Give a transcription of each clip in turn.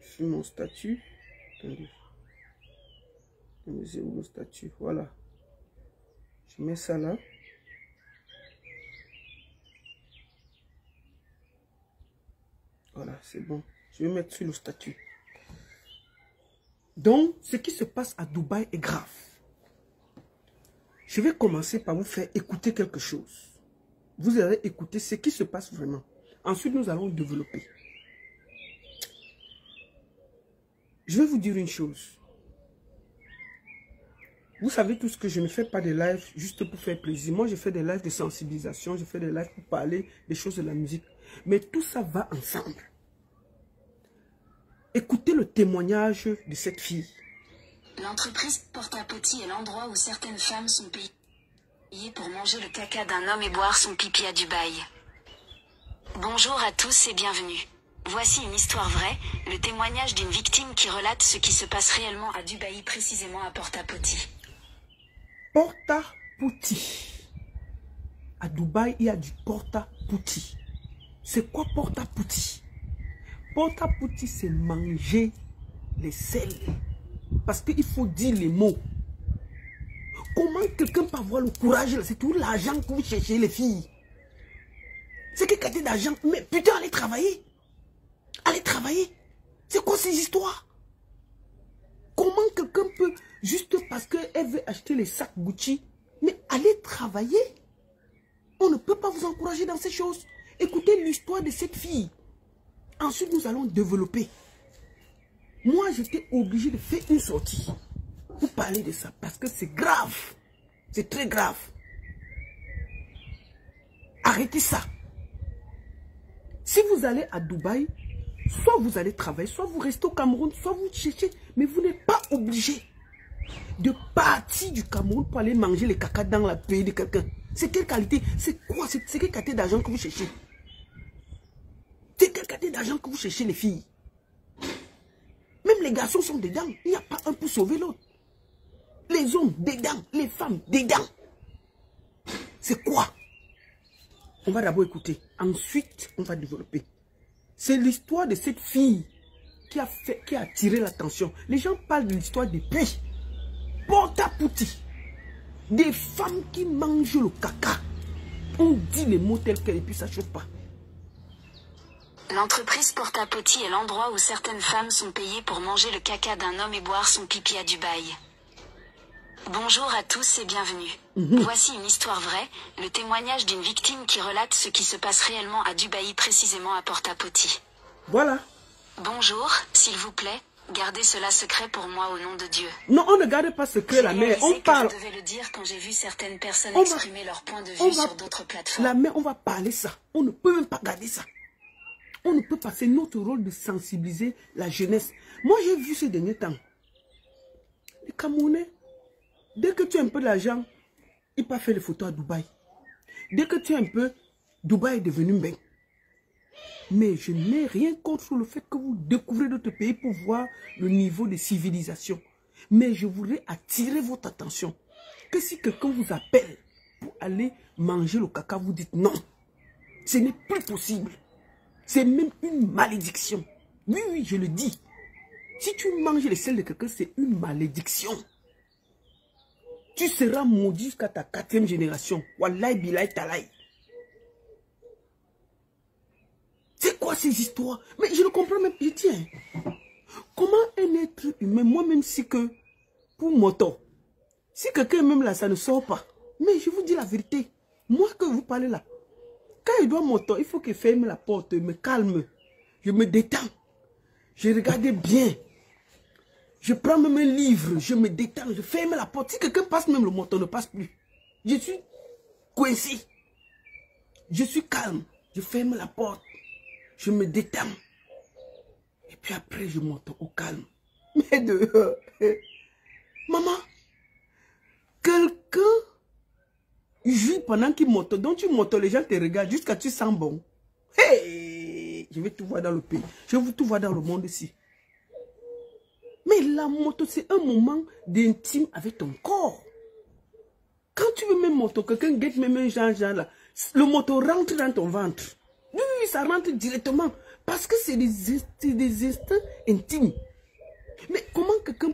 sur mon statut. Attendez. C'est où le statut? Voilà. Je mets ça là. Voilà, c'est bon. Je vais mettre sur le statut. Donc, ce qui se passe à Dubaï est grave. Je vais commencer par vous faire écouter quelque chose. Vous allez écouter ce qui se passe vraiment. Ensuite, nous allons développer. Je vais vous dire une chose. Vous savez tous que je ne fais pas de live juste pour faire plaisir. Moi, je fais des lives de sensibilisation, je fais des lives pour parler des choses de la musique. Mais tout ça va ensemble. Écoutez le témoignage de cette fille. L'entreprise Porta-Potty est l'endroit où certaines femmes sont payées pour manger le caca d'un homme et boire son pipi à Dubaï. Bonjour à tous et bienvenue. Voici une histoire vraie, le témoignage d'une victime qui relate ce qui se passe réellement à Dubaï, précisément à Porta-Potty. Porta-Potty. À Dubaï, il y a du Porta-Potty. C'est quoi Porta-Potty? Porta-Potty, c'est manger les sels. Parce qu'il faut dire les mots. Comment quelqu'un peut avoir le courage? C'est tout l'argent que vous cherchez, les filles. C'est que quantité d'argent. Mais putain, allez travailler. Allez travailler. C'est quoi ces histoires? Comment quelqu'un peut, juste parce qu'elle veut acheter les sacs Gucci, mais allez travailler? On ne peut pas vous encourager dans ces choses. Écoutez l'histoire de cette fille. Ensuite, nous allons développer. Moi, j'étais obligé de faire une sortie pour parler de ça. Parce que c'est grave. C'est très grave. Arrêtez ça. Si vous allez à Dubaï, soit vous allez travailler, soit vous restez au Cameroun, soit vous cherchez. Mais vous n'êtes pas obligé de partir du Cameroun pour aller manger les caca dans le pays de quelqu'un. C'est quelle qualité? C'est quoi? C'est quelle qualité d'argent que vous cherchez? C'est quelle qualité d'argent que vous cherchez, les filles? Même les garçons sont dedans. Il n'y a pas un pour sauver l'autre. Les hommes dedans, les femmes dedans. C'est quoi? On va d'abord écouter. Ensuite, on va développer. C'est l'histoire de cette fille qui a attiré l'attention. Les gens parlent de l'histoire depuis. Porta-Potty. Des femmes qui mangent le caca. On dit les mots tels quels et puis ça ne choque pas. L'entreprise Porta-Potty est l'endroit où certaines femmes sont payées pour manger le caca d'un homme et boire son pipi à Dubaï. Bonjour à tous et bienvenue. Voici une histoire vraie, le témoignage d'une victime qui relate ce qui se passe réellement à Dubaï, précisément à Porta-Potty. Voilà. Bonjour, s'il vous plaît, gardez cela secret pour moi au nom de Dieu. Non, on ne garde pas secret la mère. On parle. Je devais le dire quand j'ai vu certaines personnes exprimer leur point de vue sur d'autres plateformes. La mère, on va parler ça. On ne peut même pas garder ça. On ne peut pas, c'est notre rôle de sensibiliser la jeunesse. Moi, j'ai vu ces derniers temps. Les Camerounais, dès que tu as un peu d'argent, ils peuvent faire les photos à Dubaï. Dès que tu as un peu, Dubaï est devenu bien. Mais je n'ai rien contre le fait que vous découvrez d'autres pays pour voir le niveau de civilisation. Mais je voudrais attirer votre attention. Que si quelqu'un vous appelle pour aller manger le caca, vous dites non. Ce n'est plus possible. C'est même une malédiction. Oui, oui, je le dis. Si tu manges les sels de quelqu'un, c'est une malédiction. Tu seras maudit jusqu'à ta 4e génération. Wallahi billahi talaï. C'est quoi ces histoires? Mais je ne comprends même pas. Je tiens. Comment un être humain, moi-même si que, pour moto, si quelqu'un est même là, ça ne sort pas. Mais je vous dis la vérité. Moi que vous parlez là, quand il doit monter, il faut qu'il ferme la porte, me calme. Je me détends. Je regarde bien. Je prends même un livre, je me détends, je ferme la porte. Si quelqu'un passe, même le moteur ne passe plus. Je suis coincé. Je suis calme. Je ferme la porte. Je me détends. Et puis après, je monte au calme. Mais dehors. Maman, quelqu'un jouit pendant qu'il monte. Donc tu montes, les gens te regardent jusqu'à ce que tu sens bon. Hey, je vais tout voir dans le pays. Je vais tout voir dans le monde ici. Mais la moto, c'est un moment d'intime avec ton corps. Quand tu veux même moto, quelqu'un guette même un genre là, le moto rentre dans ton ventre. Oui, ça rentre directement. Parce que c'est des instincts intimes. Mais comment quelqu'un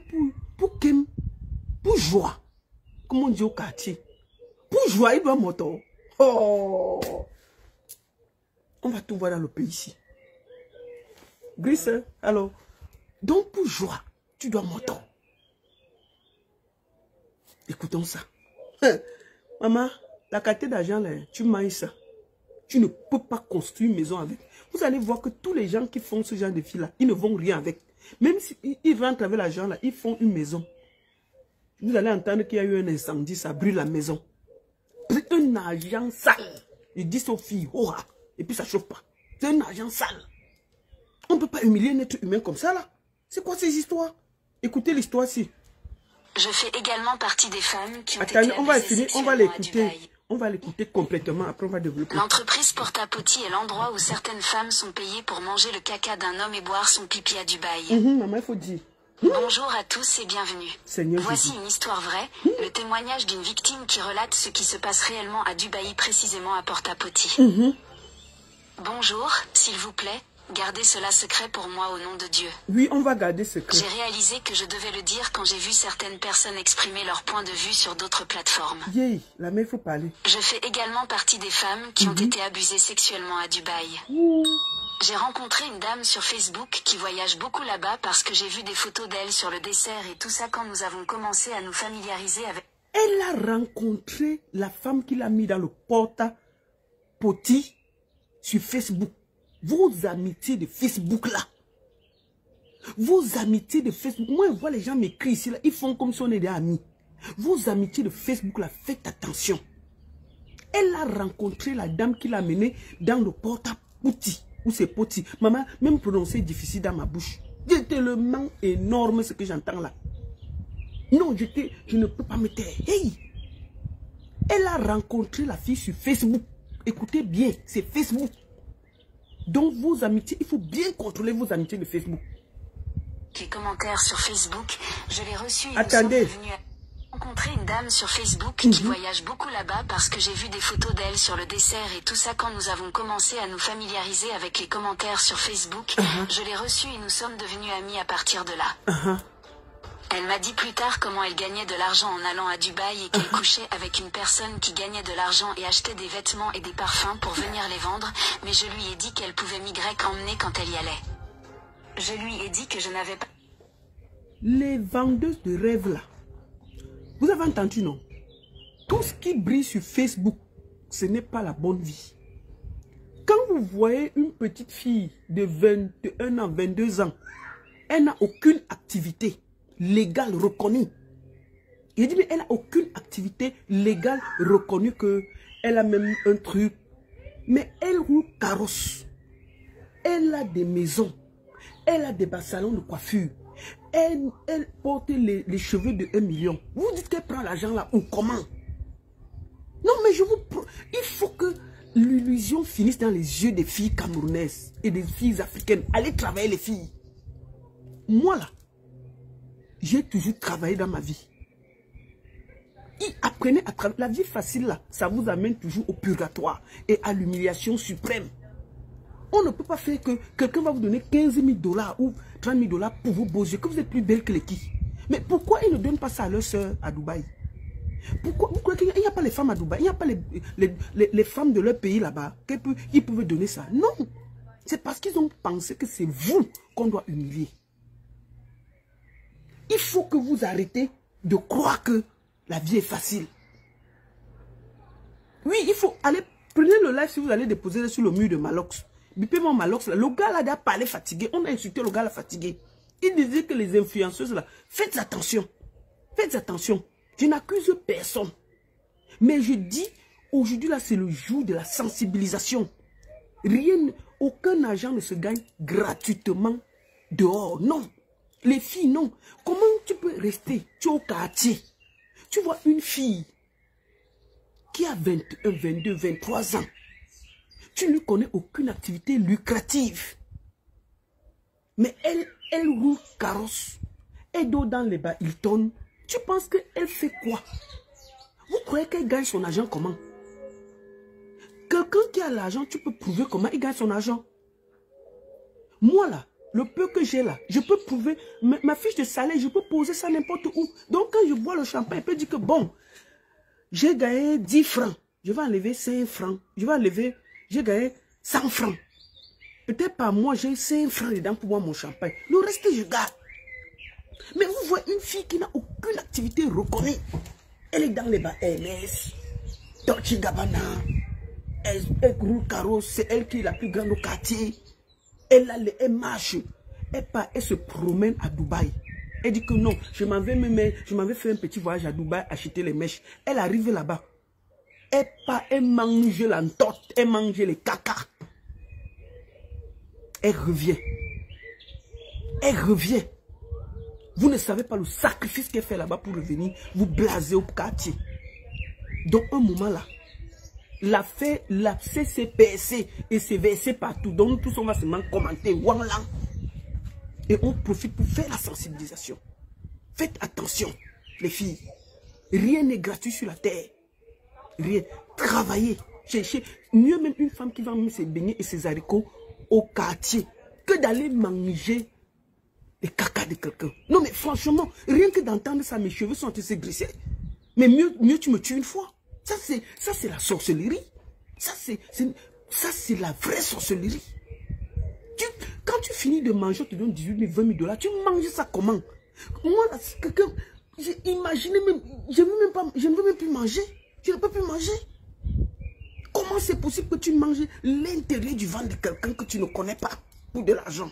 pour joie, comme on dit au quartier, pour joie, il doit moto. Oh! On va tout voir dans le pays ici. Gris, hein? Alors, donc pour joie, tu dois moto. Écoutons ça. Maman, la quantité d'argent, là, tu manges ça. Tu ne peux pas construire une maison avec. Vous allez voir que tous les gens qui font ce genre de filles-là, ils ne vont rien avec. Même s'ils rentrent avec l'argent, là, ils font une maison. Vous allez entendre qu'il y a eu un incendie, ça brûle la maison. C'est un argent sale. Ils disent aux filles, oh, et puis ça ne chauffe pas. C'est un argent sale. On ne peut pas humilier un être humain comme ça, là. C'est quoi ces histoires? Écoutez l'histoire-ci. Je fais également partie des femmes qui ont Attendez, été on va abusées finir, on va sexuellement à l'écouter. Dubaï. On va l'écouter complètement, après on va développer. L'entreprise Porta-Potty est l'endroit où certaines femmes sont payées pour manger le caca d'un homme et boire son pipi à Dubaï. Maman, il faut dire. Bonjour à tous et bienvenue. Seigneur Voici Jésus. une histoire vraie, le témoignage d'une victime qui relate ce qui se passe réellement à Dubaï, précisément à Porta-Potty. Bonjour, s'il vous plaît, gardez cela secret pour moi au nom de Dieu. Oui, on va garder secret. J'ai réalisé que je devais le dire quand j'ai vu certaines personnes exprimer leur point de vue sur d'autres plateformes. Yeah, la mère, il faut parler. Je fais également partie des femmes qui ont été abusées sexuellement à Dubaï. J'ai rencontré une dame sur Facebook qui voyage beaucoup là-bas parce que j'ai vu des photos d'elle sur le dessert et tout ça quand nous avons commencé à nous familiariser avec... Elle a rencontré la femme qui l'a mis dans le Porta-Potty sur Facebook. Vos amitiés de Facebook là. Vos amitiés de Facebook. Moi, je vois les gens m'écrire ici là. Ils font comme si on était amis. Vos amitiés de Facebook là, faites attention. Elle a rencontré la dame qui l'a menée dans le Porta-Potty. Où c'est Potty. Maman, même prononcer difficile dans ma bouche. C'est tellement énorme ce que j'entends là. Non, je ne peux pas me taire. Hey! Elle a rencontré la fille sur Facebook. Écoutez bien, c'est Facebook. Donc vos amitiés, il faut bien contrôler vos amitiés de Facebook. Les commentaires sur Facebook, je l'ai reçu et Attendez. nous sommes devenus... rencontré une dame sur Facebook qui voyage beaucoup là-bas parce que j'ai vu des photos d'elle sur le dessert et tout ça quand nous avons commencé à nous familiariser avec les commentaires sur Facebook. Je l'ai reçue et nous sommes devenus amis à partir de là. Elle m'a dit plus tard comment elle gagnait de l'argent en allant à Dubaï et qu'elle couchait avec une personne qui gagnait de l'argent et achetait des vêtements et des parfums pour venir les vendre, mais je lui ai dit qu'elle pouvait emmener quand elle y allait. Je lui ai dit que je n'avais pas... Les vendeuses de rêves là, vous avez entendu non? Tout ce qui brille sur Facebook, ce n'est pas la bonne vie. Quand vous voyez une petite fille de 21 ans, 22 ans, elle n'a aucune activité légale reconnue. Il dit mais elle n'a aucune activité légale reconnue, que elle a même un truc. Mais elle roule carrosse. Elle a des maisons. Elle a des salons de coiffure. Elle porte les cheveux de 1 million. Vous dites qu'elle prend l'argent là ou comment? Non mais il faut que l'illusion finisse dans les yeux des filles camerounaises et des filles africaines. Allez travailler les filles. Moi là, j'ai toujours travaillé dans ma vie. Apprenez à travailler. La vie facile là, ça vous amène toujours au purgatoire et à l'humiliation suprême. On ne peut pas faire que quelqu'un va vous donner 15 000 $ ou 30 000 $ pour vos beaux yeux, que vous êtes plus belle que les qui. Mais pourquoi ils ne donnent pas ça à leur soeur à Dubaï? Pourquoi il n'y a pas les femmes à Dubaï? Il n'y a pas les femmes de leur pays là-bas qui peuvent donner ça? Non. C'est parce qu'ils ont pensé que c'est vous qu'on doit humilier. Il faut que vous arrêtez de croire que la vie est facile. Oui, il faut aller, prenez le live si vous allez déposer sur le mur de Malox. Bipez mon Malox là. Le gars là a parlé fatigué. On a insulté le gars là fatigué. Il disait que les influenceuses là, faites attention. Faites attention. Je n'accuse personne. Mais je dis, aujourd'hui là, c'est le jour de la sensibilisation. Aucun argent ne se gagne gratuitement dehors. Non. Les filles, non. Comment tu peux rester? Tu es au quartier. Tu vois une fille qui a 21, 22, 23 ans. Tu ne connais aucune activité lucrative. Mais elle roule carrosse. Elle dort dans les bas Hilton. Tu penses qu'elle fait quoi? Vous croyez qu'elle gagne son argent comment? Quelqu'un qui a l'argent, tu peux prouver comment il gagne son argent. Moi là, le peu que j'ai là, je peux prouver, ma fiche de salaire, je peux poser ça n'importe où. Donc quand je bois le champagne, je peux dire que bon, j'ai gagné 10 francs, je vais enlever 5 francs, je vais enlever, j'ai gagné 100 francs. Peut-être pas moi, j'ai 5 francs dedans pour boire mon champagne. Le reste, je garde. Mais vous voyez une fille qui n'a aucune activité reconnue. Elle est dans les bas MS, Dolce Gabbana, elle roule carrosse, c'est elle qui est la plus grande au quartier. Elle marche, elle se promène à Dubaï. Elle dit que non, je m'avais fait un petit voyage à Dubaï, acheter les mèches. Elle arrive là-bas. Elle mange l'entorte, elle mange les caca. Elle revient. Elle revient. Vous ne savez pas le sacrifice qu'elle fait là-bas pour revenir vous blaser au quartier. Donc, un moment là, la CCPC et c'est versé partout. Donc, nous tous, on va seulement commenter. Et on profite pour faire la sensibilisation. Faites attention, les filles. Rien n'est gratuit sur la terre. Rien. Travaillez. Cherchez. Mieux même une femme qui va mettre ses beignets et ses haricots au quartier que d'aller manger les caca de quelqu'un. Non, mais franchement, rien que d'entendre ça, mes cheveux sont assez grissés. Mais mieux tu me tues une fois. Ça, c'est la sorcellerie. Ça, c'est la vraie sorcellerie. Quand tu finis de manger, on te donne 18 000, 20 000 dollars. Tu manges ça comment? Moi, là, quelqu'un, imaginez même, je ne veux même plus manger. Je ne peux plus manger. Comment c'est possible que tu manges l'intérieur du ventre de quelqu'un que tu ne connais pas pour de l'argent?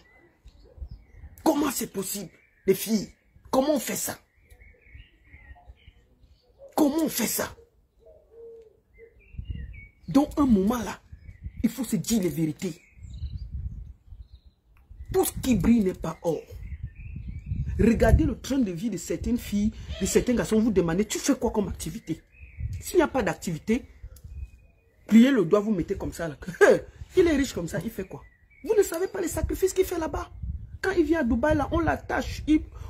Comment c'est possible, les filles? Comment on fait ça? Comment on fait ça? Donc, un moment là, il faut se dire les vérités. Tout ce qui brille n'est pas or. Regardez le train de vie de certaines filles, de certains garçons, vous demandez, tu fais quoi comme activité? S'il n'y a pas d'activité, pliez le doigt, vous mettez comme ça là. Il est riche comme ça, il fait quoi? Vous ne savez pas les sacrifices qu'il fait là-bas. Quand il vient à Dubaï, là, on l'attache,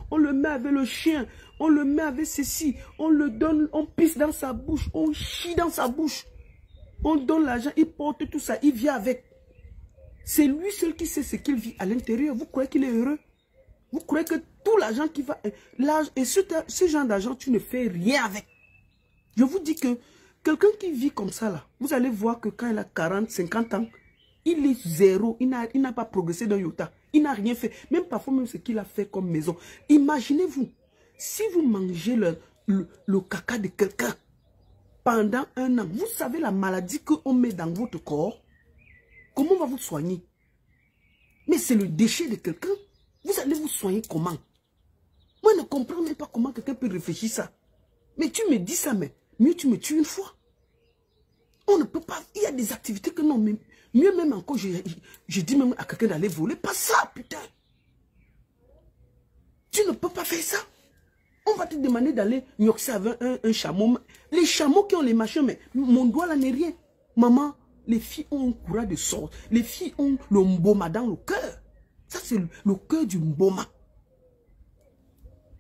on le met avec le chien, on le met avec ceci, on le donne, on pisse dans sa bouche, on chie dans sa bouche. On donne l'argent, il porte tout ça, il vient avec. C'est lui seul qui sait ce qu'il vit à l'intérieur. Vous croyez qu'il est heureux? Vous croyez que tout l'argent qui va... Et ce genre d'argent, tu ne fais rien avec. Je vous dis que quelqu'un qui vit comme ça, là, vous allez voir que quand il a 40, 50 ans, il est zéro, il n'a pas progressé d'un iota. Il n'a rien fait. Même parfois, même ce qu'il a fait comme maison. Imaginez-vous, si vous mangez le caca de quelqu'un pendant un an, vous savez la maladie qu'on met dans votre corps, comment on va vous soigner? Mais c'est le déchet de quelqu'un. Vous allez vous soigner comment? Moi, je ne comprends même pas comment quelqu'un peut réfléchir ça. Mais tu me dis ça, mais mieux tu me tues une fois. On ne peut pas... Il y a des activités que non, mais mieux même encore, je dis même à quelqu'un d'aller voler. Pas ça, putain. Tu ne peux pas faire ça. On va te demander d'aller gnoxer avec un chameau. Les chameaux qui ont les machins, mais mon doigt là n'est rien. Maman, les filles ont un courage de sort. Les filles ont le mboma dans le cœur. Ça, c'est le cœur du mboma.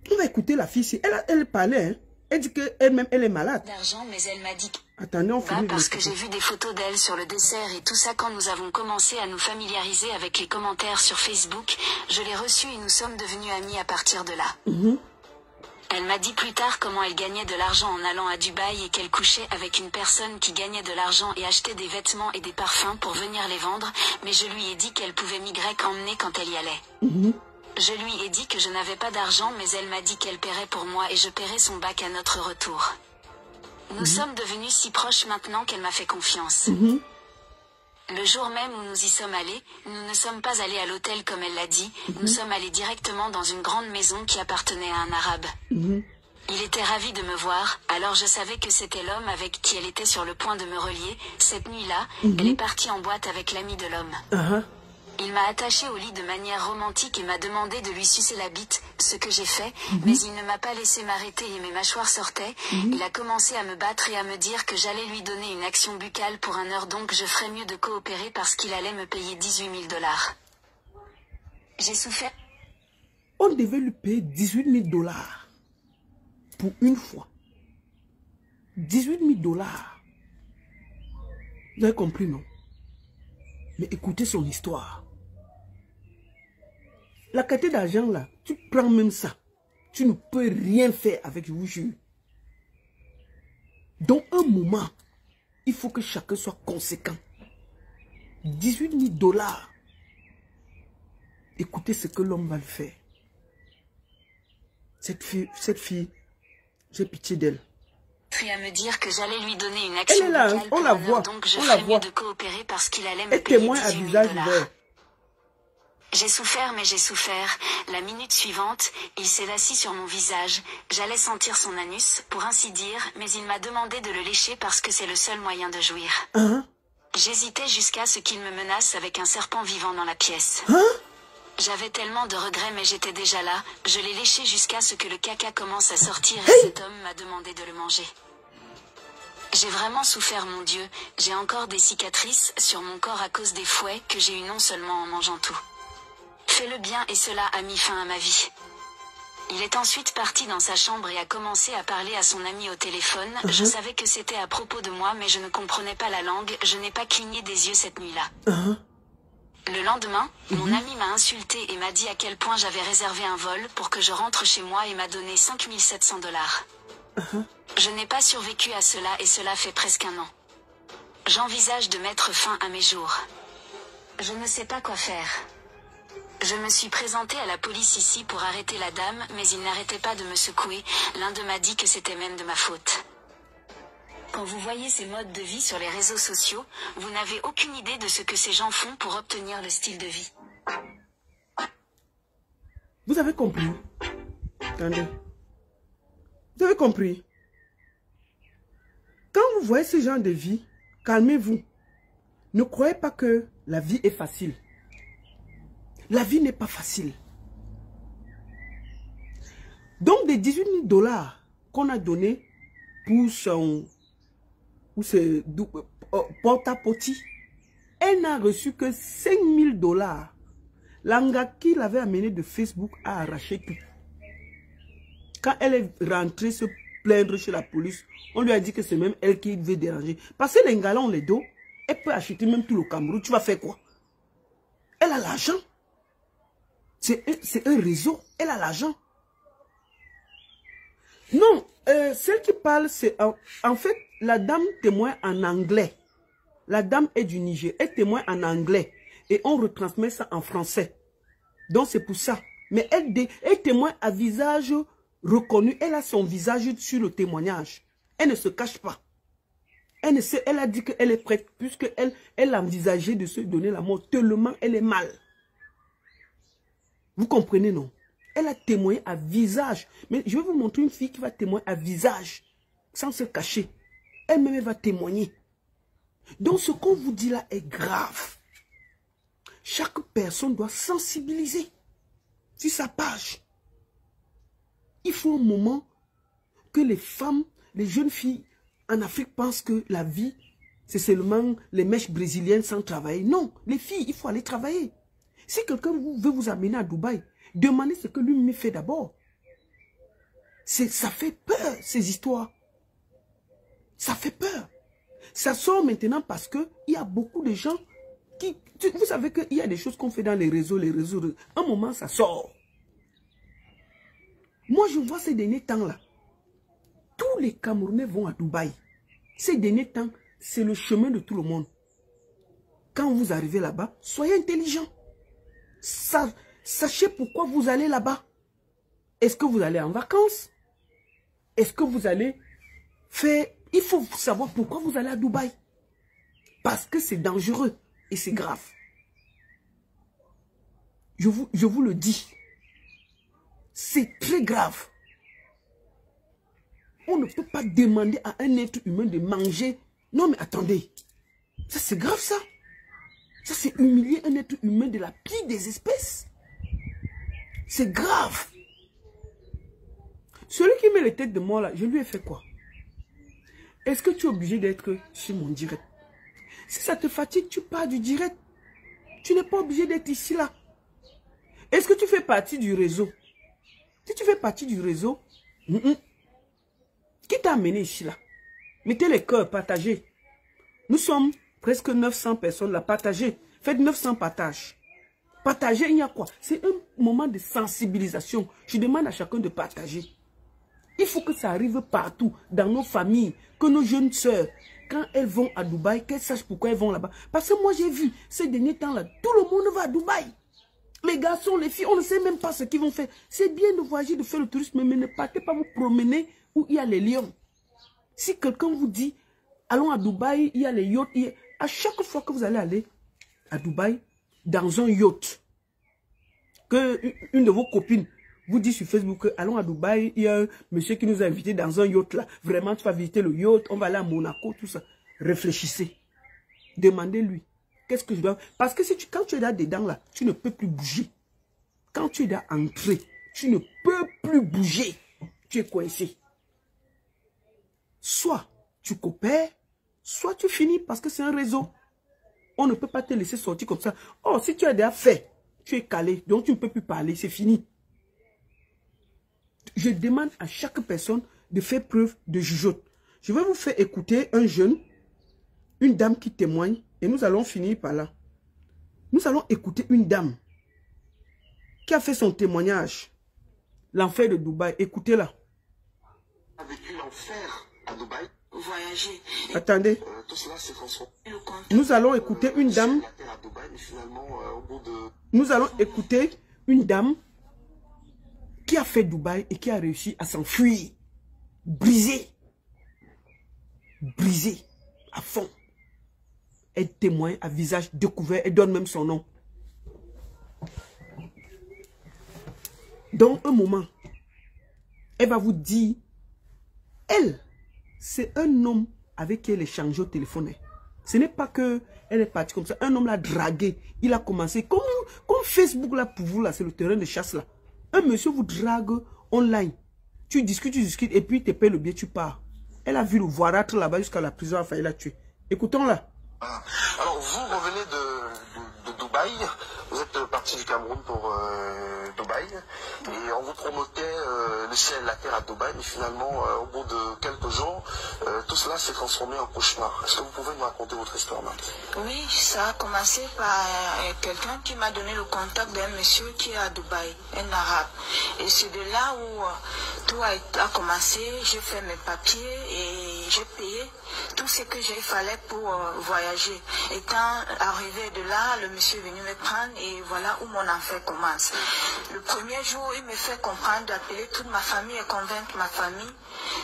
On va écouter la fille ici. Elle parlait, hein. Elle dit qu'elle-même, elle est malade. D'argent, mais elle m'a dit... Attendez, on finit. Parce que j'ai vu des photos d'elle sur le dessert et tout ça quand nous avons commencé à nous familiariser avec les commentaires sur Facebook. Je l'ai reçue et nous sommes devenus amis à partir de là. Elle m'a dit plus tard comment elle gagnait de l'argent en allant à Dubaï et qu'elle couchait avec une personne qui gagnait de l'argent et achetait des vêtements et des parfums pour venir les vendre, mais je lui ai dit qu'elle pouvait m'y emmener quand elle y allait. Je lui ai dit que je n'avais pas d'argent, mais elle m'a dit qu'elle paierait pour moi et je paierais son bac à notre retour. Nous sommes devenus si proches maintenant qu'elle m'a fait confiance. Le jour même où nous y sommes allés, nous ne sommes pas allés à l'hôtel comme elle l'a dit, nous sommes allés directement dans une grande maison qui appartenait à un arabe. Il était ravi de me voir, alors je savais que c'était l'homme avec qui elle était sur le point de me relier. Cette nuit-là, elle est partie en boîte avec l'ami de l'homme. Il m'a attachée au lit de manière romantique et m'a demandé de lui sucer la bite, ce que j'ai fait, mais il ne m'a pas laissé m'arrêter et mes mâchoires sortaient. Il a commencé à me battre et à me dire que j'allais lui donner une action buccale pour 1 heure, donc je ferais mieux de coopérer parce qu'il allait me payer 18 000 dollars. J'ai souffert. On devait lui payer 18 000 dollars pour une fois. 18 000 dollars. Vous avez compris, non? Mais écoutez son histoire. La quantité d'argent là, tu prends même ça. Tu ne peux rien faire avec, je vous jure. Donc, un moment, il faut que chacun soit conséquent. 18 000 $. Écoutez ce que l'homme va le faire. Cette fille, j'ai pitié d'elle. Puis à me dire que j'allais lui donner une Elle action est là, locale on pour la un voit, heure, donc je on la ferais voit. mieux de coopérer parce qu'il allait me Elle payer témoigne à 18 000 visage $. ouvert. J'ai souffert, mais j'ai souffert. La minute suivante, il s'est assis sur mon visage. J'allais sentir son anus, pour ainsi dire, mais il m'a demandé de le lécher parce que c'est le seul moyen de jouir. Hein? J'hésitais jusqu'à ce qu'il me menace avec un serpent vivant dans la pièce. Hein? J'avais tellement de regrets, mais j'étais déjà là. Je l'ai léché jusqu'à ce que le caca commence à sortir et Hey! cet homme m'a demandé de le manger. J'ai vraiment souffert, mon Dieu. J'ai encore des cicatrices sur mon corps à cause des fouets que j'ai eu non seulement en mangeant tout. Fais-le bien et cela a mis fin à ma vie. Il est ensuite parti dans sa chambre et a commencé à parler à son ami au téléphone. Je savais que c'était à propos de moi, mais je ne comprenais pas la langue. Je n'ai pas cligné des yeux cette nuit-là. Le lendemain, mon ami m'a insulté et m'a dit à quel point j'avais réservé un vol pour que je rentre chez moi et m'a donné 5 700 $. Je n'ai pas survécu à cela et cela fait presque un an. J'envisage de mettre fin à mes jours. Je ne sais pas quoi faire. Je me suis présentée à la police ici pour arrêter la dame, mais ils n'arrêtaient pas de me secouer. L'un d'eux m'a dit que c'était même de ma faute. Quand vous voyez ces modes de vie sur les réseaux sociaux, vous n'avez aucune idée de ce que ces gens font pour obtenir le style de vie. Vous avez compris? Attendez. Vous avez compris? Quand vous voyez ce genre de vie, calmez-vous. Ne croyez pas que la vie est facile. La vie n'est pas facile. Donc, des 18 000 $ qu'on a donné pour son porte-à-pote, elle n'a reçu que 5 000 $. L'anga qui l'avait amené de Facebook a arraché tout. Quand elle est rentrée se plaindre chez la police, on lui a dit que c'est même elle qui veut déranger. Parce que les gars ont les dos, elle peut acheter même tout le Cameroun. Tu vas faire quoi? Elle a l'argent. C'est un réseau. Elle a l'argent. Non, celle qui parle, c'est... En fait, la dame témoigne en anglais. La dame est du Niger. Elle témoigne en anglais. Et on retransmet ça en français. Donc, c'est pour ça. Mais elle témoigne à visage reconnu. Elle a son visage sur le témoignage. Elle ne se cache pas. Elle a dit qu'elle est prête, puisqu'elle a envisagé de se donner la mort. Tellement elle est mal. Vous comprenez, non? Elle a témoigné à visage. Mais je vais vous montrer une fille qui va témoigner à visage, sans se cacher. Elle-même va témoigner. Donc, ce qu'on vous dit là est grave. Chaque personne doit sensibiliser sur sa page. Il faut un moment que les femmes, les jeunes filles en Afrique pensent que la vie, c'est seulement les mèches brésiliennes sans travailler. Non, les filles, il faut aller travailler. Si quelqu'un veut vous amener à Dubaï, demandez ce que lui fait d'abord. Ça fait peur, ces histoires. Ça fait peur. Ça sort maintenant parce qu'il y a beaucoup de gens qui... Vous savez qu'il y a des choses qu'on fait dans les réseaux. Un moment, ça sort. Moi, je vois ces derniers temps-là. Tous les Camerounais vont à Dubaï. Ces derniers temps, c'est le chemin de tout le monde. Quand vous arrivez là-bas, soyez intelligents. Sachez pourquoi vous allez là-bas. Est-ce que vous allez en vacances? Est-ce que vous allez faire... Il faut savoir pourquoi vous allez à Dubaï. Parce que c'est dangereux et c'est grave. Je vous le dis. C'est très grave. On ne peut pas demander à un être humain de manger. Non mais attendez. Ça c'est grave ça. Ça c'est humilier un être humain de la pire des espèces. C'est grave. Celui qui met les têtes de mort là, je lui ai fait quoi? Est-ce que tu es obligé d'être sur mon direct? Si ça te fatigue, tu pars du direct. Tu n'es pas obligé d'être ici là. Est-ce que tu fais partie du réseau? Si tu fais partie du réseau, qui t'a amené ici là? Mettez les cœurs, partagez. Nous sommes presque 900 personnes là, partagez. Faites 900 partages. Partager, il y a quoi? C'est un moment de sensibilisation. Je demande à chacun de partager. Il faut que ça arrive partout, dans nos familles, que nos jeunes sœurs, quand elles vont à Dubaï, qu'elles sachent pourquoi elles vont là-bas. Parce que moi, j'ai vu, ces derniers temps-là, tout le monde va à Dubaï. Les garçons, les filles, on ne sait même pas ce qu'ils vont faire. C'est bien de voyager, de faire le tourisme, mais ne partez pas vous promener où il y a les lions. Si quelqu'un vous dit, allons à Dubaï, il y a les yachts. À chaque fois que vous allez aller à Dubaï, dans un yacht, que une de vos copines vous dit sur Facebook que allons à Dubaï, il y a un monsieur qui nous a invités dans un yacht là. Vraiment, tu vas visiter le yacht, on va aller à Monaco, tout ça. Réfléchissez. Demandez-lui. Qu'est-ce que je dois... Parce que si quand tu es là-dedans, là, tu ne peux plus bouger. Quand tu es là entré, tu ne peux plus bouger. Tu es coincé. Soit tu coopères, soit tu finis parce que c'est un réseau. On ne peut pas te laisser sortir comme ça. Oh, si tu as déjà fait, tu es calé, donc tu ne peux plus parler, c'est fini. Je demande à chaque personne de faire preuve de jugeote. Je vais vous faire écouter un jeune, une dame qui témoigne, et nous allons finir par là. Nous allons écouter une dame qui a fait son témoignage. L'enfer de Dubaï. Écoutez-la. A vécu l'enfer à Dubaï. Voyager. Attendez. Tout cela s'est transformé. Nous allons écouter une dame. Nous allons écouter une dame qui a fait Dubaï et qui a réussi à s'enfuir. Brisée. Brisée. À fond. Elle témoigne à visage découvert. Elle donne même son nom. Dans un moment, elle va vous dire, elle, c'est un homme avec qui elle échange au téléphone. Ce n'est pas que elle est partie comme ça. Un homme l'a dragué. Il a commencé comme Facebook là pour vous là, c'est le terrain de chasse là. Un monsieur vous drague online. Tu discutes et puis il te paye le billet, tu pars. Elle a vu le voirâtre là-bas jusqu'à la prison, a failli la tuer. Écoutons-la. Alors vous revenez de Dubaï, vous êtes parti du Cameroun pour Dubaï et on vous promotait le ciel et la terre à Dubaï, mais finalement au bout de quelques jours, tout cela s'est transformé en cauchemar. Est-ce que vous pouvez nous raconter votre histoire, madame? Oui, ça a commencé par quelqu'un qui m'a donné le contact d'un monsieur qui est à Dubaï, un arabe. Et c'est de là où tout a commencé, j'ai fait mes papiers et j'ai payé tout ce que j'ai fallait pour voyager. Étant arrivé de là, le monsieur est venu me prendre et voilà où mon enfer commence. Le premier jour, il me fait comprendre d'appeler toute ma famille et convaincre ma famille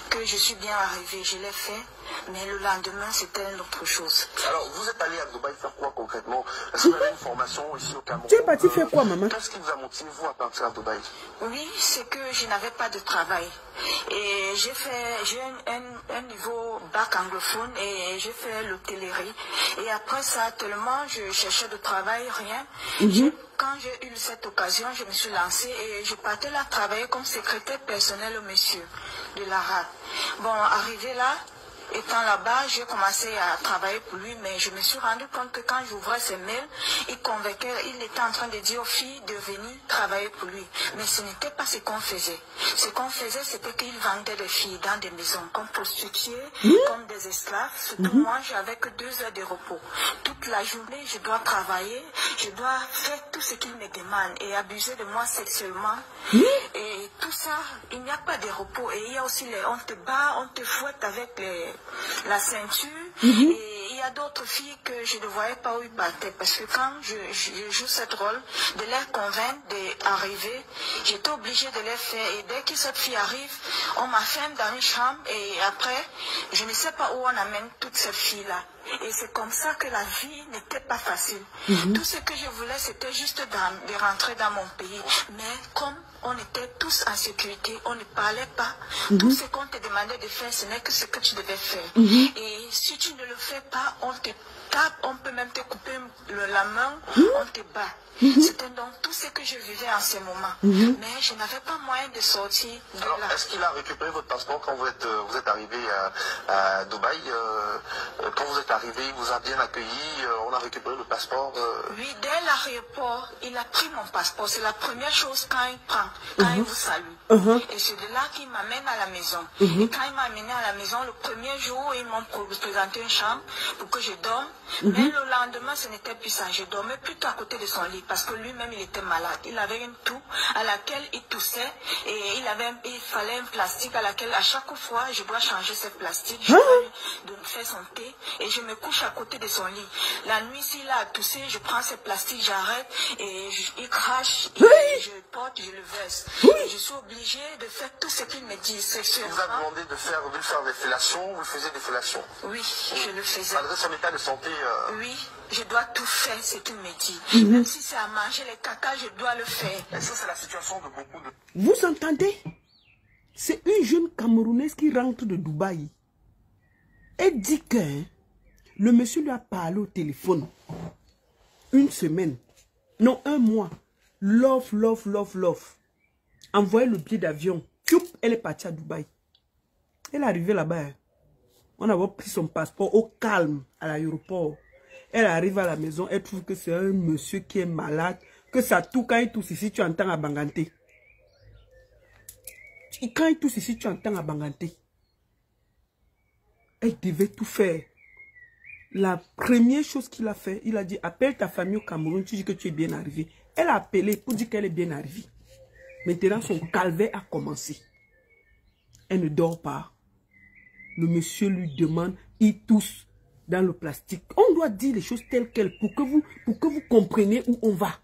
que je suis bien arrivée. Je l'ai fait, mais le lendemain, c'était une autre chose. Alors, vous êtes allé à Dubaï faire quoi concrètement? Est-ce que vous avez une formation ici au Cameroun? Tu es parti faire quoi, maman? Qu'est-ce qui vous a motivé, vous, à partir à Dubaï? Oui, c'est que je n'avais pas de travail. Et j'ai un niveau bac anglophone et j'ai fait l'hôtellerie. Et après ça, tellement je cherchais de travail, rien. Quand j'ai eu cette occasion, je me suis lancée et je partais là travailler comme secrétaire personnel au monsieur de l'arabe. Bon, arrivé là, étant là-bas, j'ai commencé à travailler pour lui, mais je me suis rendu compte que quand j'ouvrais ses mails, il était en train de dire aux filles de venir travailler pour lui. Mais ce n'était pas ce qu'on faisait. Ce qu'on faisait, c'était qu'il vendait des filles dans des maisons, comme prostituées, comme des esclaves. Surtout moi, j'avais que 2 heures de repos. Toute la journée, je dois travailler, je dois faire tout ce qu'il me demande et abuser de moi sexuellement. Et tout ça, il n'y a pas de repos. Et il y a aussi on te bat, on te fouette avec la ceinture. Et il y a d'autres filles que je ne voyais pas où ils partaient. Parce que quand je joue ce rôle, de les convaincre d'arriver, j'étais obligée de les faire. Et dès que cette fille arrive, on m'enferme dans une chambre. Et après, je ne sais pas où on amène toutes ces filles-là. Et c'est comme ça que la vie n'était pas facile. Tout ce que je voulais, c'était juste de rentrer dans mon pays. Mais comme on était tous en sécurité, on ne parlait pas. Tout ce qu'on te demandait de faire, ce n'est que ce que tu devais faire. Et si tu ne le fais pas, on te tape, on peut même te couper la main, on te bat. C'était donc tout ce que je vivais en ce moment. Mais je n'avais pas moyen de sortir de Alors, là. est-ce qu'il a récupéré votre passeport quand vous êtes arrivé à Dubaï? Quand vous êtes arrivé, il vous a bien accueilli, on a récupéré le passeport? Oui, dès l'aéroport, il a pris mon passeport. C'est la première chose quand il prend, quand il vous salue. Et c'est de là qu'il m'amène à la maison. Et quand il m'a amené à la maison, le premier jour, ils m'ont présenté une chambre pour que je dorme. Mais le lendemain, ce n'était plus ça. Je dormais plutôt à côté de son lit parce que lui-même, il était malade. Il avait une toux à laquelle il toussait et il fallait un plastique à laquelle, à chaque fois, je dois changer ce plastique. Je dois lui faire son thé et je me couche à côté de son lit. La nuit, s'il a toussé, je prends ce plastique, j'arrête et il crache et je porte, je le verse. Et je suis obligée de faire tout ce qu'il me dit. Il vous a demandé de lui faire des fellations, vous faisiez des fellations? Oui, je le faisais. Malgré son état de santé Oui, je dois tout faire ce qu'il me dit. Même si c'est à manger les caca, je dois le faire. Et ça, c'est la situation de beaucoup de... Vous entendez? C'est une jeune Camerounaise qui rentre de Dubaï. Elle dit que le monsieur lui a parlé au téléphone. Une semaine. Non, un mois. Love. Envoyé le billet d'avion. Elle est partie à Dubaï. Elle est arrivée là-bas. On a pris son passeport au calme à l'aéroport. Elle arrive à la maison. Elle trouve que c'est un monsieur qui est malade. Que ça tout quand il tousse ici, tu entends à Banganté. Quand il tousse ici, tu entends à Banganté. Elle devait tout faire. La première chose qu'il a fait, il a dit, appelle ta famille au Cameroun, tu dis que tu es bien arrivé. Elle a appelé pour dire qu'elle est bien arrivée. Maintenant, son calvaire a commencé. Elle ne dort pas. Le monsieur lui demande, il tousse dans le plastique. On doit dire les choses telles quelles pour que vous compreniez où on va.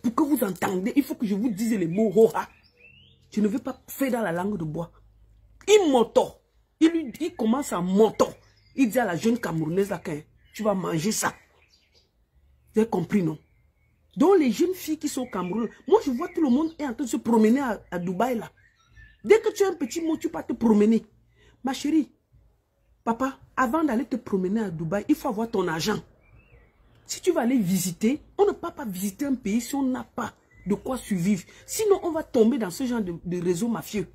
Pour que vous entendez, il faut que je vous dise les mots roha. Je ne veux pas faire dans la langue de bois. Il m'entend. Il commence à m'entendre. Il dit à la jeune Camerounaise là, tu vas manger ça. Vous avez compris, non? Donc les jeunes filles qui sont au Cameroun, moi je vois tout le monde est en train de se promener à Dubaï là. Dès que tu as un petit mot, tu peux te promener. Ma chérie, papa, avant d'aller te promener à Dubaï, il faut avoir ton argent. Si tu vas aller visiter, on ne peut pas visiter un pays si on n'a pas de quoi survivre. Sinon, on va tomber dans ce genre de réseau mafieux.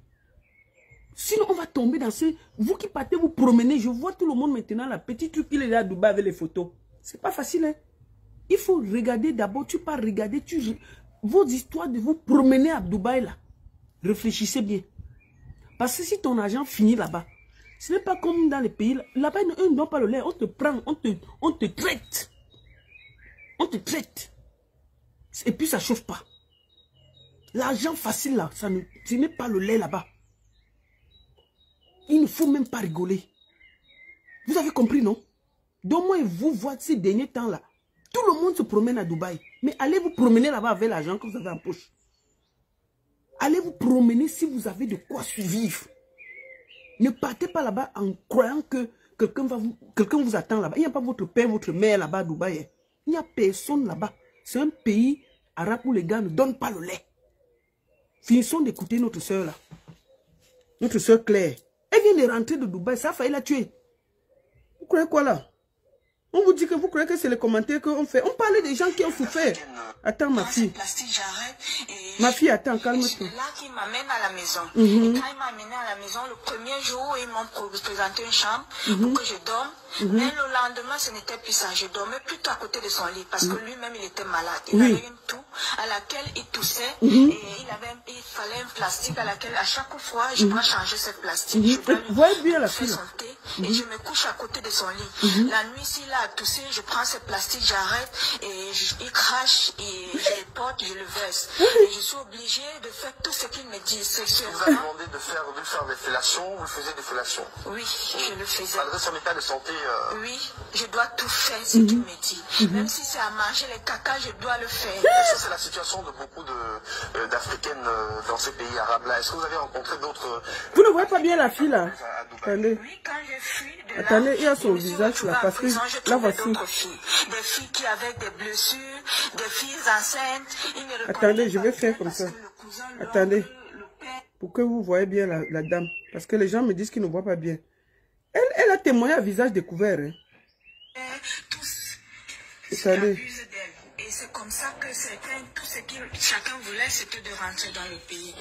Sinon, on va tomber dans ce... Vous qui partez vous promener, je vois tout le monde maintenant, la petite truc, il est là à Dubaï avec les photos. C'est pas facile, hein. Il faut regarder d'abord, tu pars regarder vos histoires de vous promener à Dubaï là. Réfléchissez bien. Parce que si ton argent finit là-bas, ce n'est pas comme dans les pays. Là-bas, ils ne donnent pas le lait. On te prend, on te traite. On te traite. Et puis ça ne chauffe pas. L'argent facile là, ce n'est pas le lait là-bas. Il ne faut même pas rigoler. Vous avez compris, non? Donc moi, vous voyez ces derniers temps là. Tout le monde se promène à Dubaï. Mais allez vous promener là-bas avec l'argent que vous avez en poche. Allez vous promener si vous avez de quoi survivre. Ne partez pas là-bas en croyant que quelqu'un vous attend là-bas. Il n'y a pas votre père, votre mère là-bas à Dubaï. Il n'y a personne là-bas. C'est un pays arabe où les gars ne donnent pas le lait. Finissons d'écouter notre soeur là. Notre soeur Claire. Elle vient de rentrer de Dubaï. Ça a failli la tuer. Vous croyez quoi là? On vous dit que vous croyez que c'est les commentaires qu'on fait. On parlait des gens qui ont souffert. Attends, ma fille. Ma fille, attends, calme-toi. C'est là qu'il m'amène à la maison. Et quand il m'a amené à la maison, le premier jour, ils m'ont présenté une chambre pour que je dorme. Mais le lendemain, ce n'était plus ça. Je dormais plutôt à côté de son lit parce que lui-même, il était malade. Il avait une toux à laquelle il toussait et il fallait un plastique à laquelle, à chaque fois, je dois changer ce plastique. Je dois lui bien la faire fille. son thé et je me couche à côté de son lit. La nuit, s'il a toussé, je prends ce plastique, j'arrête et il crache et je le porte, je le verse. Et je suis obligée de faire tout ce qu'il me dit. Il vous a demandé de lui faire des fellations, vous faisiez des fellations? Oui, je le faisais. Malgré son état de santé Oui, je dois tout faire ce qu'il me dit. Même si c'est à manger les caca, je dois le faire. Et ça, c'est la situation de beaucoup d'Africaines dans ces pays arabes là. Est-ce que vous avez rencontré d'autres... Vous ne voyez pas bien la fille là? Attendez. Oui, quand je fuis de là, attendez, il y a son visage là. Parce que là, voici. Des filles qui avaient des blessures, des filles enceintes. Attendez, je vais faire comme ça. Attendez. Pour que vous voyez bien la dame. Parce que les gens me disent qu'ils ne voient pas bien. Elle a témoigné à visage découvert. Hein. Tous attendez. s'abusent d'elle. Et c'est comme ça que tout ce que chacun voulait, c'était de rentrer dans le pays.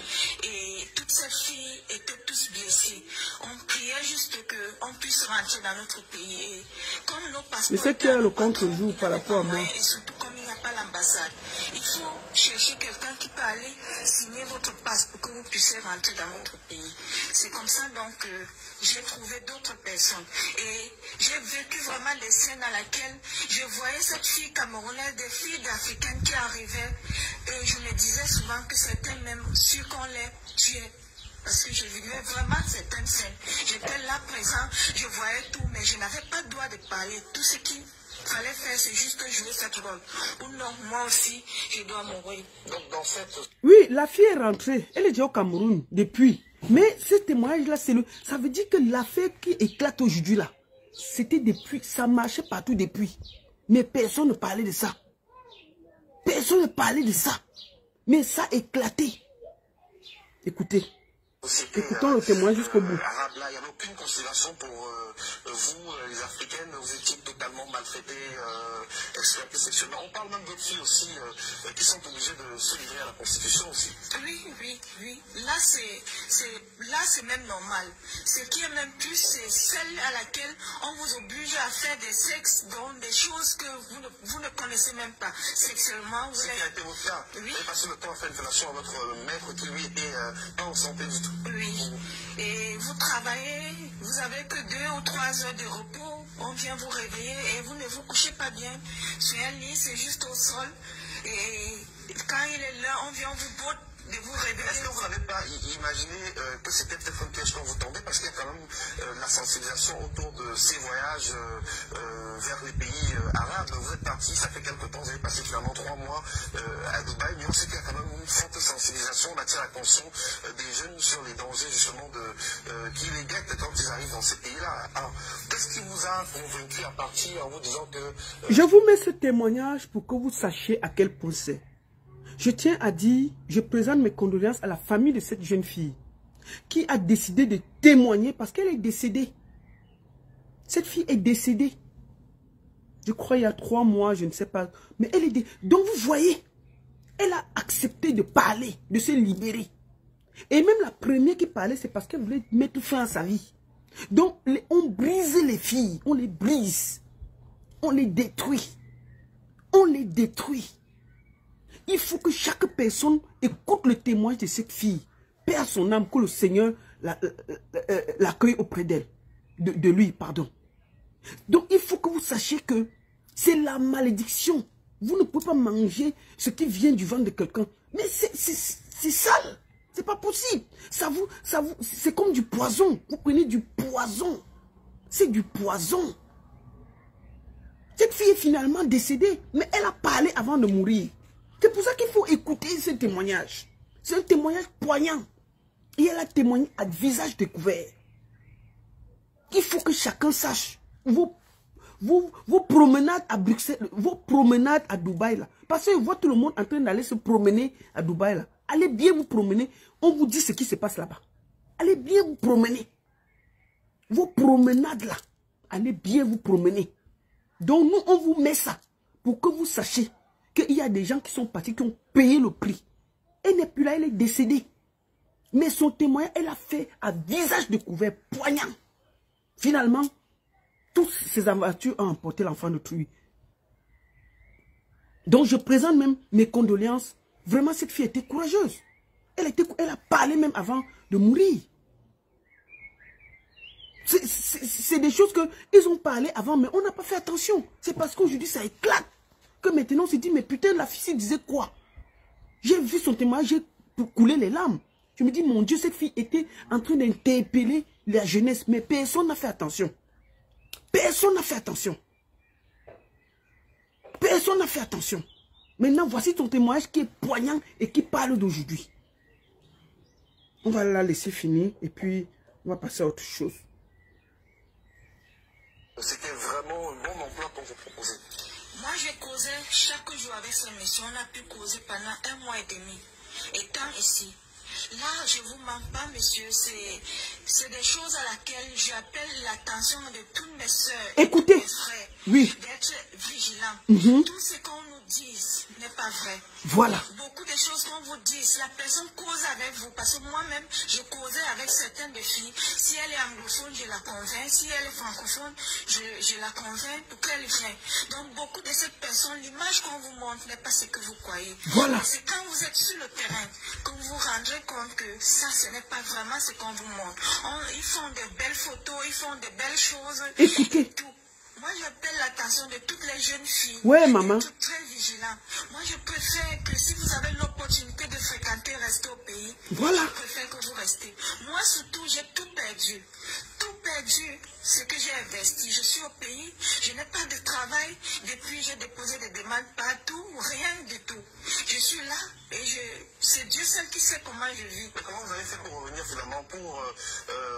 Et toutes ces filles étaient tous blessées. On priait juste qu'on puisse rentrer dans notre pays. Et comme nos passeports... Mais c'est qu'il y a le contre-jour par rapport à moi. Et surtout comme il n'y a pas l'ambassade. Il faut chercher quelqu'un qui peut aller signer votre passe pour que vous puissiez rentrer dans votre pays. C'est comme ça donc j'ai trouvé d'autres personnes. Et j'ai vécu vraiment des scènes dans lesquelles je voyais cette fille camerounaise, des filles africaines qui arrivaient. Et je me disais souvent que c'était même sûr qu'on les tuait. Parce que je vivais vraiment certaines scènes. J'étais là présent, je voyais tout, mais je n'avais pas le droit de parler. Tout ce qu'il fallait faire, c'est juste que jouer cette rôle. Ou non, moi aussi, je dois mourir. Donc dans cette... Oui, la fille est rentrée. Elle est déjà au Cameroun depuis. Mais ce témoignage-là, ça veut dire que l'affaire qui éclate aujourd'hui là, c'était depuis, ça marchait partout depuis. Mais personne ne parlait de ça. Personne ne parlait de ça. Mais ça a éclaté. Écoutez. Écoutons le témoin jusqu'au bout. Arabe, là, il n'y avait aucune considération pour vous, les Africaines. Vous étiez totalement maltraitées, exploitées sexuellement. On parle même d'autres filles aussi qui sont obligées de se livrer à la prostitution aussi. Oui. Là, c'est même normal. Ce qui est même plus, c'est celle à laquelle on vous oblige à faire des sexes, donc des choses que vous ne connaissez même pas. Sexuellement, Ce qui a été votre cas. Oui. Vous avez passé le temps à faire une relation à votre maître qui lui était pas en santé du tout. Oui. Et vous travaillez, vous avez que 2 ou 3 heures de repos, on vient vous réveiller et vous ne vous couchez pas bien. Sur un lit, c'est juste au sol. Et quand il est là, on vient vous botte de vous réveiller. Est-ce que vous n'avez pas imaginé que c'était peut-être un piège quand vous tombez, parce qu'il y a quand même la sensibilisation autour de ces voyages vers les pays arabes. Vous êtes parti, ça fait quelques temps, vous avez passé finalement 3 mois à Dubaï, mais on sait qu'il y a quand même une forte sensibilisation, on attire l'attention des jeunes sur les dangers justement qui les guettent quand ils arrivent dans ces pays-là. Alors, qu'est-ce qui vous a convaincu à partir en vous disant que... Je vous mets ce témoignage pour que vous sachiez à quel point c'est. Je tiens à dire, je présente mes condoléances à la famille de cette jeune fille qui a décidé de témoigner parce qu'elle est décédée. Cette fille est décédée. Je crois il y a 3 mois, je ne sais pas. Mais elle est décédée. Donc vous voyez, elle a accepté de parler, de se libérer. Et même la première qui parlait, c'est parce qu'elle voulait mettre fin à sa vie. Donc on brise les filles, on les brise. On les détruit. On les détruit. Il faut que chaque personne écoute le témoignage de cette fille. Père son âme, que le Seigneur l'accueille auprès d'elle. De lui, pardon. Donc il faut que vous sachiez que c'est la malédiction. Vous ne pouvez pas manger ce qui vient du ventre de quelqu'un. Mais c'est sale. C'est pas possible. C'est comme du poison. Vous prenez du poison. C'est du poison. Cette fille est finalement décédée. Mais elle a parlé avant de mourir. C'est pour ça qu'il faut écouter ce témoignage. C'est un témoignage poignant. Et elle a témoigné à visage découvert. Il faut que chacun sache vos promenades à Bruxelles, vos promenades à Dubaï là. Parce que je vois tout le monde en train d'aller se promener à Dubaï là. Allez bien vous promener. On vous dit ce qui se passe là-bas. Allez bien vous promener. Vos promenades là. Allez bien vous promener. Donc nous on vous met ça pour que vous sachiez qu'il y a des gens qui sont partis, qui ont payé le prix. Elle n'est plus là, elle est décédée. Mais son témoignage, elle a fait à visage découvert, poignant. Finalement, toutes ces aventures ont emporté l'enfant de Trouy. Donc je présente même mes condoléances. Vraiment, cette fille était courageuse. Elle a parlé même avant de mourir. C'est des choses qu'ils ont parlé avant, mais on n'a pas fait attention. C'est parce qu'aujourd'hui, ça éclate. Que maintenant on se dit, mais putain, la fille disait quoi? J'ai vu son témoignage, j'ai coulé les larmes. Je me dis, mon Dieu, cette fille était en train d'interpeller la jeunesse, mais personne n'a fait attention. Personne n'a fait attention. Personne n'a fait attention. Maintenant, voici ton témoignage qui est poignant et qui parle d'aujourd'hui. On va la laisser finir et puis on va passer à autre chose. C'était vraiment un bon emploi qu'on vous proposait. Moi, j'ai causé chaque jour avec ce monsieur. On a pu causer pendant 1 mois et demi. Étant ici. Là, je ne vous mens pas, monsieur. C'est des choses à laquelle j'appelle l'attention de toutes mes soeurs et écoutez, mes frères. Oui. D'être vigilants. Tout ce qu'on nous disent n'est pas vrai. Voilà. Beaucoup de choses qu'on vous dit, la personne cause avec vous, parce que moi-même, je causais avec certaines des filles. Si elle est anglophone, je la convainc. Si elle est francophone, je la convainc pour qu'elle vienne. Donc, beaucoup de ces personnes, l'image qu'on vous montre n'est pas ce que vous croyez. Voilà. C'est quand vous êtes sur le terrain que vous vous rendrez compte que ça, ce n'est pas vraiment ce qu'on vous montre. Ils font de belles photos, ils font de belles choses. Écoutez. Et tout. Moi, j'appelle l'attention de toutes les jeunes filles. Ouais, maman. Toutes très vigilantes. Moi, je préfère que si vous avez l'opportunité de fréquenter, rester au pays. Voilà. Je préfère que vous restez. Moi, surtout, j'ai tout perdu. Tout perdu, ce que j'ai investi. Je suis au pays, je n'ai pas de travail. Depuis, j'ai déposé des demandes partout, rien du tout. Je suis là et c'est Dieu seul qui sait comment je vis. Mais comment vous avez fait pour revenir finalement, pour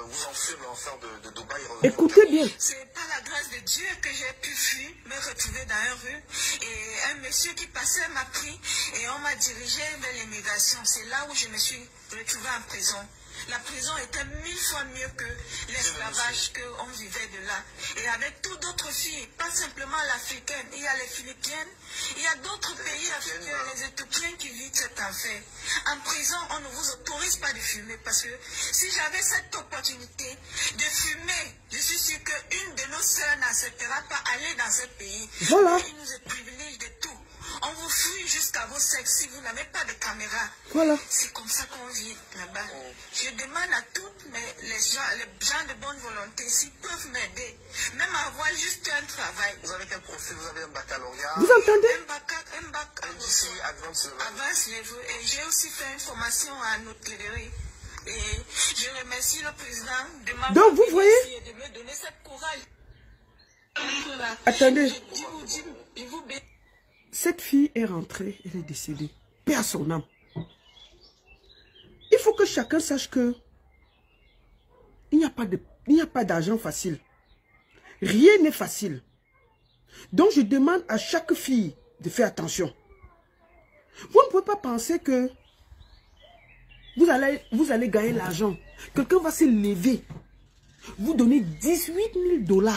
vous enfuir de l'enfer de Dubaï? Écoutez bien. C'est par la grâce de Dieu que j'ai pu fuir, me retrouver dans une rue. Et un monsieur qui passait m'a pris et on m'a dirigé vers l'immigration. C'est là où je me suis retrouvée en prison. La prison était 1000 fois mieux que l'esclavage qu'on vivait de là. Et avec toutes d'autres filles, pas simplement l'africaine, il y a les philippiennes, il y a d'autres pays africains, les éthiopiens qui vivent cet enfer. En prison, on ne vous autorise pas de fumer parce que si j'avais cette opportunité de fumer, je suis sûre qu'une de nos sœurs n'acceptera pas aller dans ce pays. Voilà. Il nous privilège de tout. On vous fuit jusqu'à vos sexes si vous n'avez pas de caméra. Voilà. C'est comme ça qu'on vit là-bas. Je demande à toutes les gens de bonne volonté s'ils peuvent m'aider. Même avoir juste un travail. Vous avez quel profil? Vous avez un baccalauréat? Vous entendez? Un bac Ici, avance niveau. Et j'ai aussi fait une formation en hôtellerie. Et je remercie le président de m'avoir Donc, vous voyez? et de me donner cette courage. Attendez. Je vous bénis. Cette fille est rentrée, elle est décédée. Paix à son âme. Il faut que chacun sache que il n'y a pas d'argent facile. Rien n'est facile. Donc je demande à chaque fille de faire attention. Vous ne pouvez pas penser que vous allez gagner l'argent. Quelqu'un va se lever, vous donner 18 000 $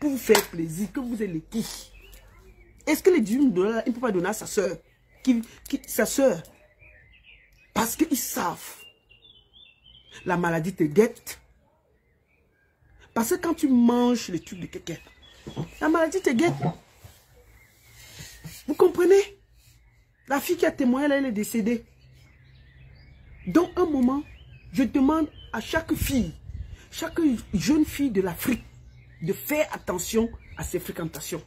pour vous faire plaisir, que vous êtes les qui. Est-ce que les 18 000 $, il ne peut pas donner à sa soeur? Sa soeur. Parce qu'ils savent. La maladie te guette. Parce que quand tu manges le truc de quelqu'un, la maladie te guette. Vous comprenez? La fille qui a témoigné, elle est décédée. Donc, un moment, je demande à chaque fille, chaque jeune fille de l'Afrique, de faire attention à ses fréquentations.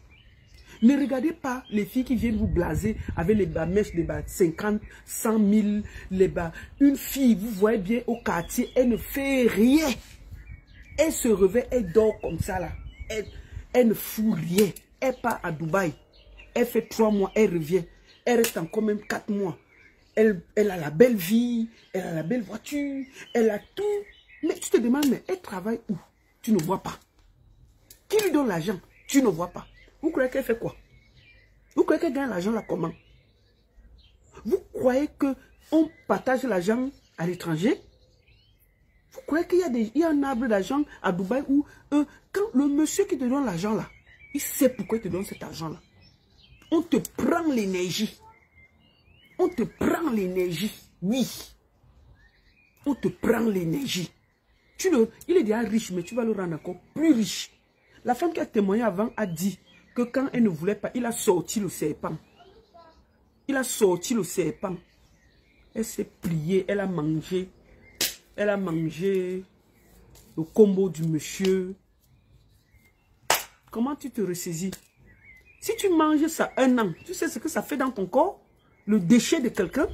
Ne regardez pas les filles qui viennent vous blaser avec les bas mèches, les bas 50, 100 000, les bas. Une fille, vous voyez bien au quartier, elle ne fait rien. Elle se réveille, elle dort comme ça là. Elle ne fout rien. Elle part à Dubaï. Elle fait 3 mois, elle revient. Elle reste encore même 4 mois. Elle a la belle vie, elle a la belle voiture, elle a tout. Mais tu te demandes, mais elle travaille où? Tu ne vois pas. Qui lui donne l'argent? Tu ne vois pas. Vous croyez qu'elle fait quoi? Vous croyez qu'elle gagne l'argent là comment? Vous croyez qu'on partage l'argent à l'étranger? Vous croyez qu'il y a un arbre d'argent à Dubaï où quand le monsieur qui te donne l'argent là, il sait pourquoi il te donne cet argent là. On te prend l'énergie. On te prend l'énergie. Oui. On te prend l'énergie. Il est déjà riche, mais tu vas le rendre encore plus riche. La femme qui a témoigné avant a dit que quand elle ne voulait pas, il a sorti le serpent. Il a sorti le serpent. Elle s'est pliée, elle a mangé. Elle a mangé le combo du monsieur. Comment tu te ressaisis? Si tu manges ça 1 an, tu sais ce que ça fait dans ton corps? Le déchet de quelqu'un?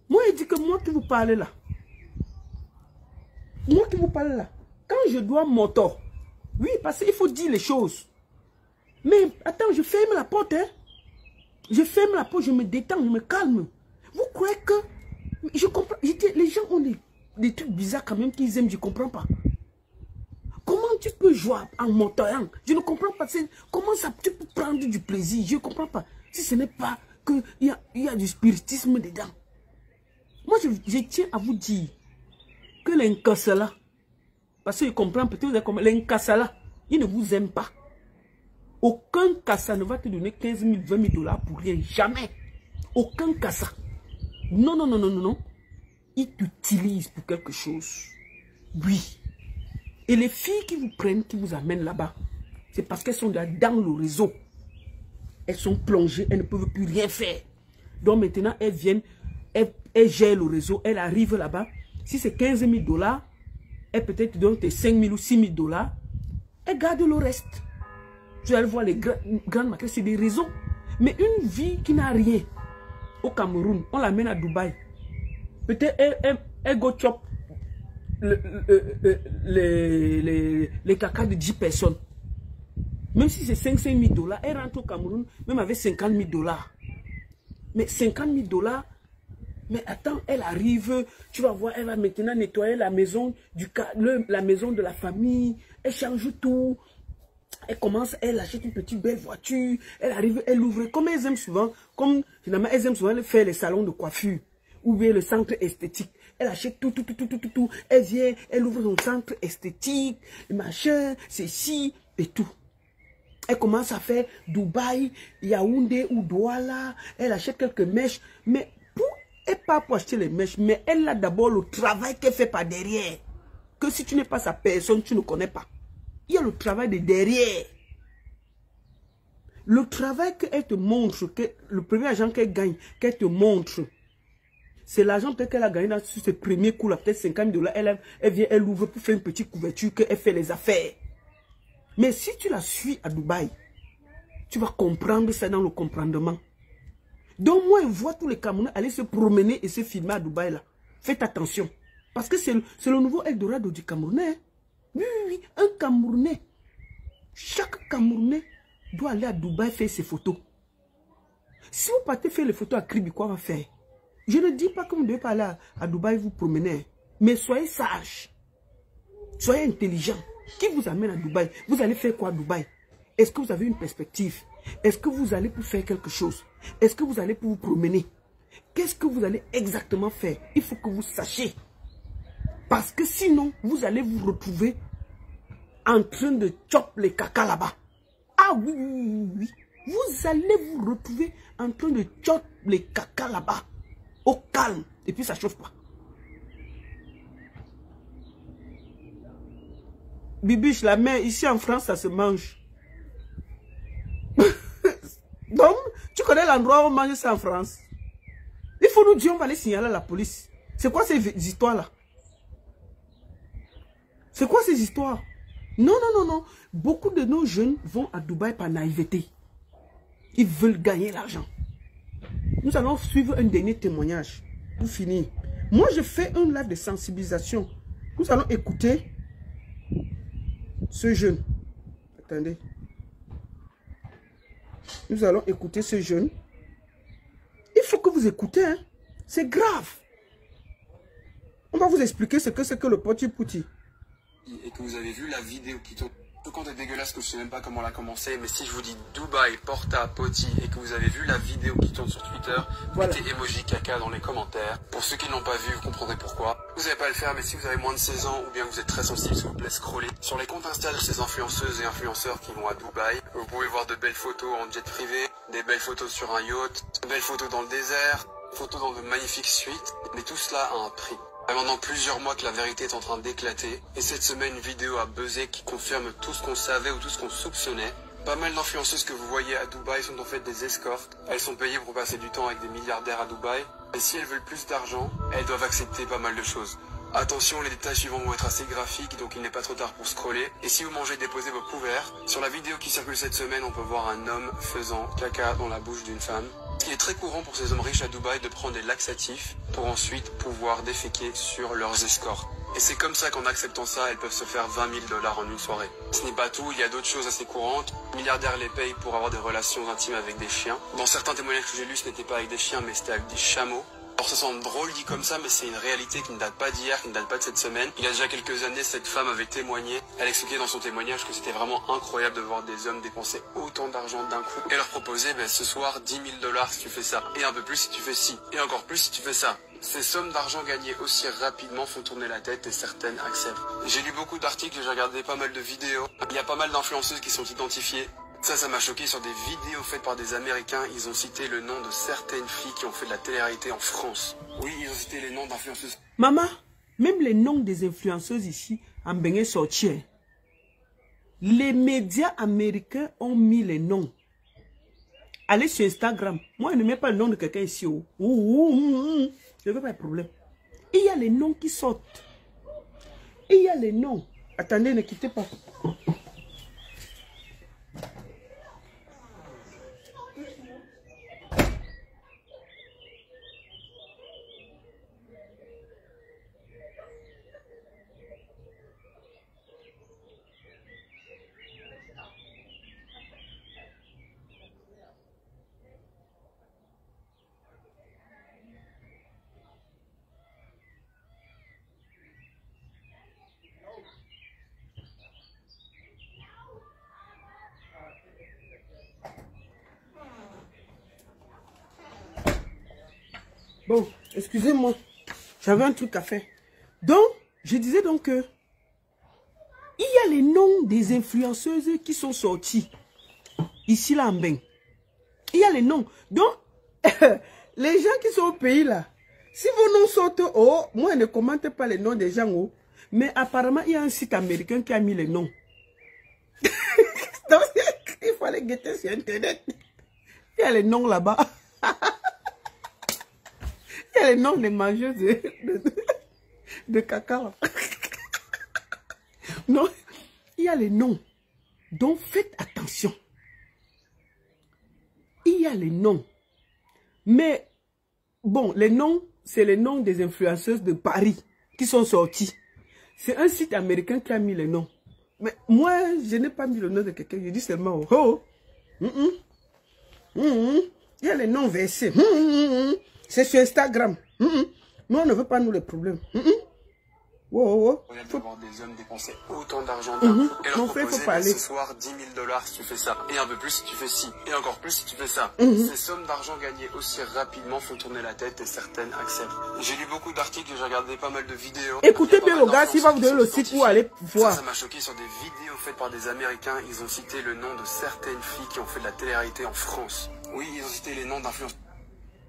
Moi, il dit que moi qui vous parle là. Moi qui vous parle là. Quand je dois m'auto, oui, parce qu'il faut dire les choses. Mais attends, je ferme la porte. Hein? Je ferme la porte, je me détends, je me calme. Vous croyez que... Je comprends. Les gens ont des trucs bizarres quand même qu'ils aiment, je ne comprends pas. Comment tu peux jouer en montant? Je ne comprends pas. Comment ça tu peux prendre du plaisir? Je ne comprends pas. Si ce n'est pas qu'il y a du spiritisme dedans. Moi, je tiens à vous dire que l'incassala, parce que je comprends peut-être, l'incassala, il ne vous aime pas. Aucun cassa ne va te donner 15 000, 20 000 dollars pour rien. Jamais. Aucun cassa. Non, non, non, non, non, non. Ils t'utilisent pour quelque chose. Oui. Et les filles qui vous prennent, qui vous amènent là-bas, c'est parce qu'elles sont dans le réseau. Elles sont plongées, elles ne peuvent plus rien faire. Donc maintenant, elles viennent, elles gèrent le réseau, elles arrivent là-bas. Si c'est 15 000 dollars, elles peut-être te donnent tes 5 000 ou 6 000 dollars. Elles gardent le reste. Tu vas voir les grandes marques, c'est des réseaux. Mais une vie qui n'a rien au Cameroun, on l'amène à Dubaï. Peut-être elle go chop les cacas de 10 personnes. Même si c'est 500 000 dollars, elle rentre au Cameroun, même avec 50 000 dollars. Mais 50 000 dollars, mais attends, elle arrive, tu vas voir, elle va maintenant nettoyer la maison, la maison de la famille, elle change tout. Elle commence, elle achète une petite belle voiture, elle arrive, elle ouvre, comme elles aiment souvent, comme finalement elles aiment souvent faire les salons de coiffure, ou bien le centre esthétique. Elle achète tout, elle vient, elle ouvre son centre esthétique, machin, ceci et tout. Elle commence à faire Dubaï, Yaoundé ou Douala, elle achète quelques mèches, mais elle pas pour acheter les mèches, mais elle a d'abord le travail qu'elle fait par derrière, que si tu n'es pas sa personne, tu ne connais pas. Il y a le travail de derrière. Le travail qu'elle te montre, le premier argent qu'elle gagne, qu'elle te montre, c'est l'argent peut-être qu'elle a gagné sur ses premiers coups, peut-être 50 000 $. Elle vient, elle ouvre pour faire une petite couverture, qu'elle fait les affaires. Mais si tu la suis à Dubaï, tu vas comprendre ça dans le comprendement. Donc moi, je vois tous les Camerounais aller se promener et se filmer à Dubaï là. Faites attention. Parce que c'est le nouveau Eldorado du Camerounais. Oui, oui, oui, un Camerounais. Chaque Camerounais doit aller à Dubaï faire ses photos. Si vous partez faire les photos à Kribi, quoi va faire? Je ne dis pas que vous ne devez pas aller à Dubaï vous promener. Mais soyez sages. Soyez intelligents. Qui vous amène à Dubaï? Vous allez faire quoi à Dubaï? Est-ce que vous avez une perspective? Est-ce que vous allez pour faire quelque chose? Est-ce que vous allez pour vous promener? Qu'est-ce que vous allez exactement faire? Il faut que vous sachiez. Parce que sinon, vous allez vous retrouver en train de chop les caca là-bas. Ah oui, oui, oui, oui. Vous allez vous retrouver en train de chop les caca là-bas. Au calme. Et puis ça ne chauffe pas. Bibiche, la main, ici en France, ça se mange. Donc, tu connais l'endroit où on mange ça en France? Il faut nous dire, on va aller signaler à la police. C'est quoi ces histoires-là? C'est quoi ces histoires? Non, non, non, non. Beaucoup de nos jeunes vont à Dubaï par naïveté. Ils veulent gagner l'argent. Nous allons suivre un dernier témoignage pour finir. Moi, je fais un live de sensibilisation. Nous allons écouter ce jeune. Attendez. Nous allons écouter ce jeune. Il faut que vous écoutez. Hein. C'est grave. On va vous expliquer ce que c'est que le poti-pouti. Et que vous avez vu la vidéo qui tourne. Le compte est dégueulasse, que je sais même pas comment on l'a commencé, mais si je vous dis Dubaï, Porta, Poti, et que vous avez vu la vidéo qui tourne sur Twitter, voilà. Mettez emoji caca dans les commentaires. Pour ceux qui n'ont pas vu, vous comprendrez pourquoi. Vous n'allez pas le faire, mais si vous avez moins de 16 ans, ou bien vous êtes très sensible, s'il vous plaît, scrollez. Sur les comptes Insta de ces influenceuses et influenceurs qui vont à Dubaï, vous pouvez voir de belles photos en jet privé, des belles photos sur un yacht, de belles photos dans le désert, photos dans de magnifiques suites, mais tout cela a un prix. Pendant plusieurs mois que la vérité est en train d'éclater, et cette semaine une vidéo a buzzé qui confirme tout ce qu'on savait ou tout ce qu'on soupçonnait. Pas mal d'influenceuses que vous voyez à Dubaï sont en fait des escortes. Elles sont payées pour passer du temps avec des milliardaires à Dubaï. Et si elles veulent plus d'argent, elles doivent accepter pas mal de choses. Attention, les détails suivants vont être assez graphiques, donc il n'est pas trop tard pour scroller. Et si vous mangez, déposez vos couverts. Sur la vidéo qui circule cette semaine, on peut voir un homme faisant caca dans la bouche d'une femme. Il est très courant pour ces hommes riches à Dubaï de prendre des laxatifs pour ensuite pouvoir déféquer sur leurs escorts. Et c'est comme ça qu'en acceptant ça, elles peuvent se faire 20 000 $ en une soirée. Ce n'est pas tout, il y a d'autres choses assez courantes. Les milliardaires les payent pour avoir des relations intimes avec des chiens. Dans certains témoignages que j'ai lus, ce n'était pas avec des chiens, mais c'était avec des chameaux. Alors ça semble drôle dit comme ça, mais c'est une réalité qui ne date pas d'hier, qui ne date pas de cette semaine. Il y a déjà quelques années, cette femme avait témoigné. Elle expliquait dans son témoignage que c'était vraiment incroyable de voir des hommes dépenser autant d'argent d'un coup. Et leur proposer, ce soir, 10 000 $ si tu fais ça. Et un peu plus si tu fais ci. Et encore plus si tu fais ça. Ces sommes d'argent gagnées aussi rapidement font tourner la tête et certaines acceptent. J'ai lu beaucoup d'articles et j'ai regardé pas mal de vidéos. Il y a pas mal d'influenceuses qui sont identifiées. Ça m'a choqué. Sur des vidéos faites par des Américains, ils ont cité le nom de certaines filles qui ont fait de la télé-réalité en France. Oui, ils ont cité les noms d'influenceuses. Maman, même les noms des influenceuses ici, en Bénin sortir. Les médias américains ont mis les noms. Allez sur Instagram. Moi, je ne mets pas le nom de quelqu'un ici. Je ne veux pas de problème. Il y a les noms qui sortent. Il y a les noms. Attendez, ne quittez pas. Bon, excusez-moi, j'avais un truc à faire. Donc, je disais donc que il y a les noms des influenceuses qui sont sortis ici là en Bénin. Il y a les noms. Donc, les gens qui sont au pays là, si vos noms sortent, oh, moi je ne commente pas les noms des gens, oh, mais apparemment il y a un site américain qui a mis les noms. Donc, il fallait guetter sur Internet. Il y a les noms là-bas. Il y a les noms des mangeuses de caca. Non, il y a les noms. Donc faites attention. Il y a les noms. Mais, bon, les noms, c'est les noms des influenceuses de Paris qui sont sortis. C'est un site américain qui a mis les noms. Mais moi, je n'ai pas mis le nom de quelqu'un. Je dis seulement, oh, il y a les noms versés. C'est sur Instagram. Nous, on ne veut pas nous les problèmes. Faut voir des hommes dépenser autant d'argent et leur proposer ce soir 10 000 $ si tu fais ça. Et un peu plus si tu fais ci. Et encore plus si tu fais ça. Ces sommes d'argent gagnées aussi rapidement font tourner la tête et certaines acceptent. J'ai lu beaucoup d'articles, j'ai regardé pas mal de vidéos. Écoutez bien le gars, s'il va vous donner le site où aller voir. Ça m'a choqué. Sur des vidéos faites par des Américains, ils ont cité le nom de certaines filles qui ont fait de la télé-réalité en France. Oui, ils ont cité les noms d'influenceurs.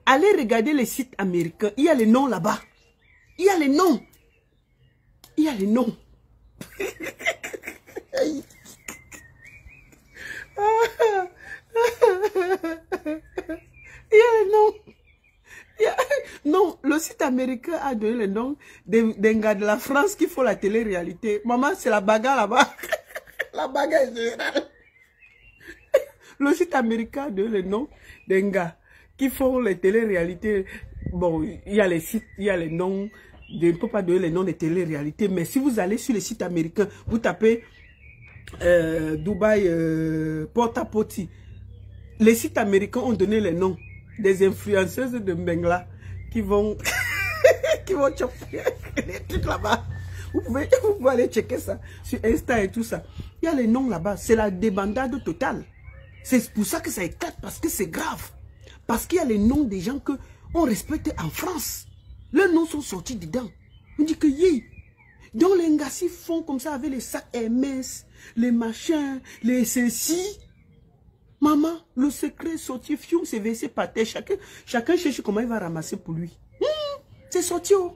Allez regarder les sites américains. Il y a les noms là-bas. Il y a les noms. Il y a les noms. Il y a les noms. Non, le site américain a donné les noms des gars de la France qui font la télé-réalité. Maman, c'est la bagarre là-bas. La bagarre est générale. Le site américain a donné les noms des gars qui font les télé-réalités. Bon, il y a les sites, il y a les noms. Je ne peux pas donner les noms des télé-réalités, mais si vous allez sur les sites américains, vous tapez Dubaï, Porta-Potty. Les sites américains ont donné les noms des influenceuses de Bengla qui vont qui vont choper les trucs là-bas. Vous pouvez aller checker ça sur Insta et tout ça. Il y a les noms là-bas. C'est la débandade totale. C'est pour ça que ça éclate, parce que c'est grave. Parce qu'il y a les noms des gens que on respecte en France. Leurs noms sont sortis dedans. On dit que yé. Donc les ngassi font comme ça avec les sacs Hermès, les machins, les ceci. Maman, le secret sorti, fion, c'est versé par terre. Chacun cherche comment il va ramasser pour lui. C'est sorti. Oh.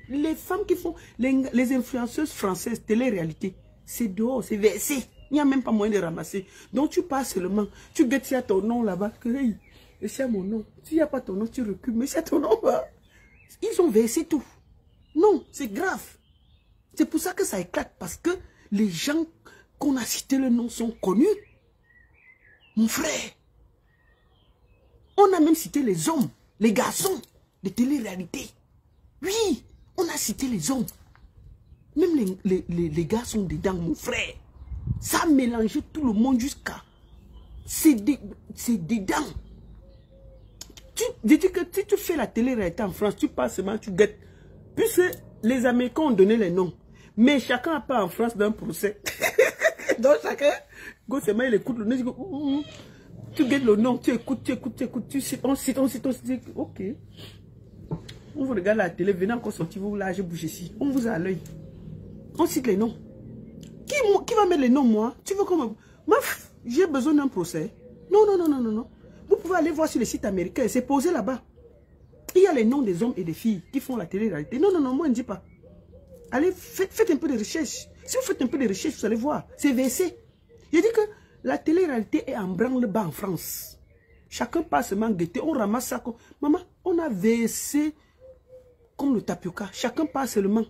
Les femmes qui font, les influenceuses françaises, télé-réalité, c'est dehors, c'est versé. Il n'y a même pas moyen de ramasser. Donc tu passes seulement, tu guettes s'il y a ton nom là-bas. Hey, c'est mon nom. S'il n'y a pas ton nom, tu recules. Mais c'est ton nom là. Ils ont versé tout. Non, c'est grave. C'est pour ça que ça éclate. Parce que les gens qu'on a cités le nom sont connus. Mon frère. On a même cité les hommes, les garçons de télé-réalité. Oui, on a cité les hommes. Même les gars sont dedans, mon frère. Ça a mélangé tout le monde jusqu'à... C'est dedans. Je dis que si tu fais la télé-réalité en France, tu passes seulement, tu guettes. Puisque les Américains ont donné les noms. Mais chacun n'a pas en France d'un procès. Donc chacun, seulement il écoute le nom. Tu guettes le nom, tu écoutes. On cite. Ok. On vous regarde la télé, venez encore sortir, vous là, je bouge ici. On vous a à l'œil. On cite les noms. Qui va mettre les noms, moi? Tu veux qu'on me... j'ai besoin d'un procès. Non, non, non, non, non, non. Vous pouvez aller voir sur les sites américains, c'est posé là-bas. Il y a les noms des hommes et des filles qui font la télé-réalité. Non, non, non, moi, je ne dis pas. Allez, faites un peu de recherche. Si vous faites un peu de recherche, vous allez voir. C'est versé. Je dis que la télé-réalité est en branle-bas en France. Chacun passe seulement guetter, on ramasse ça. Maman, on a versé comme le tapioca. Chacun passe seulement.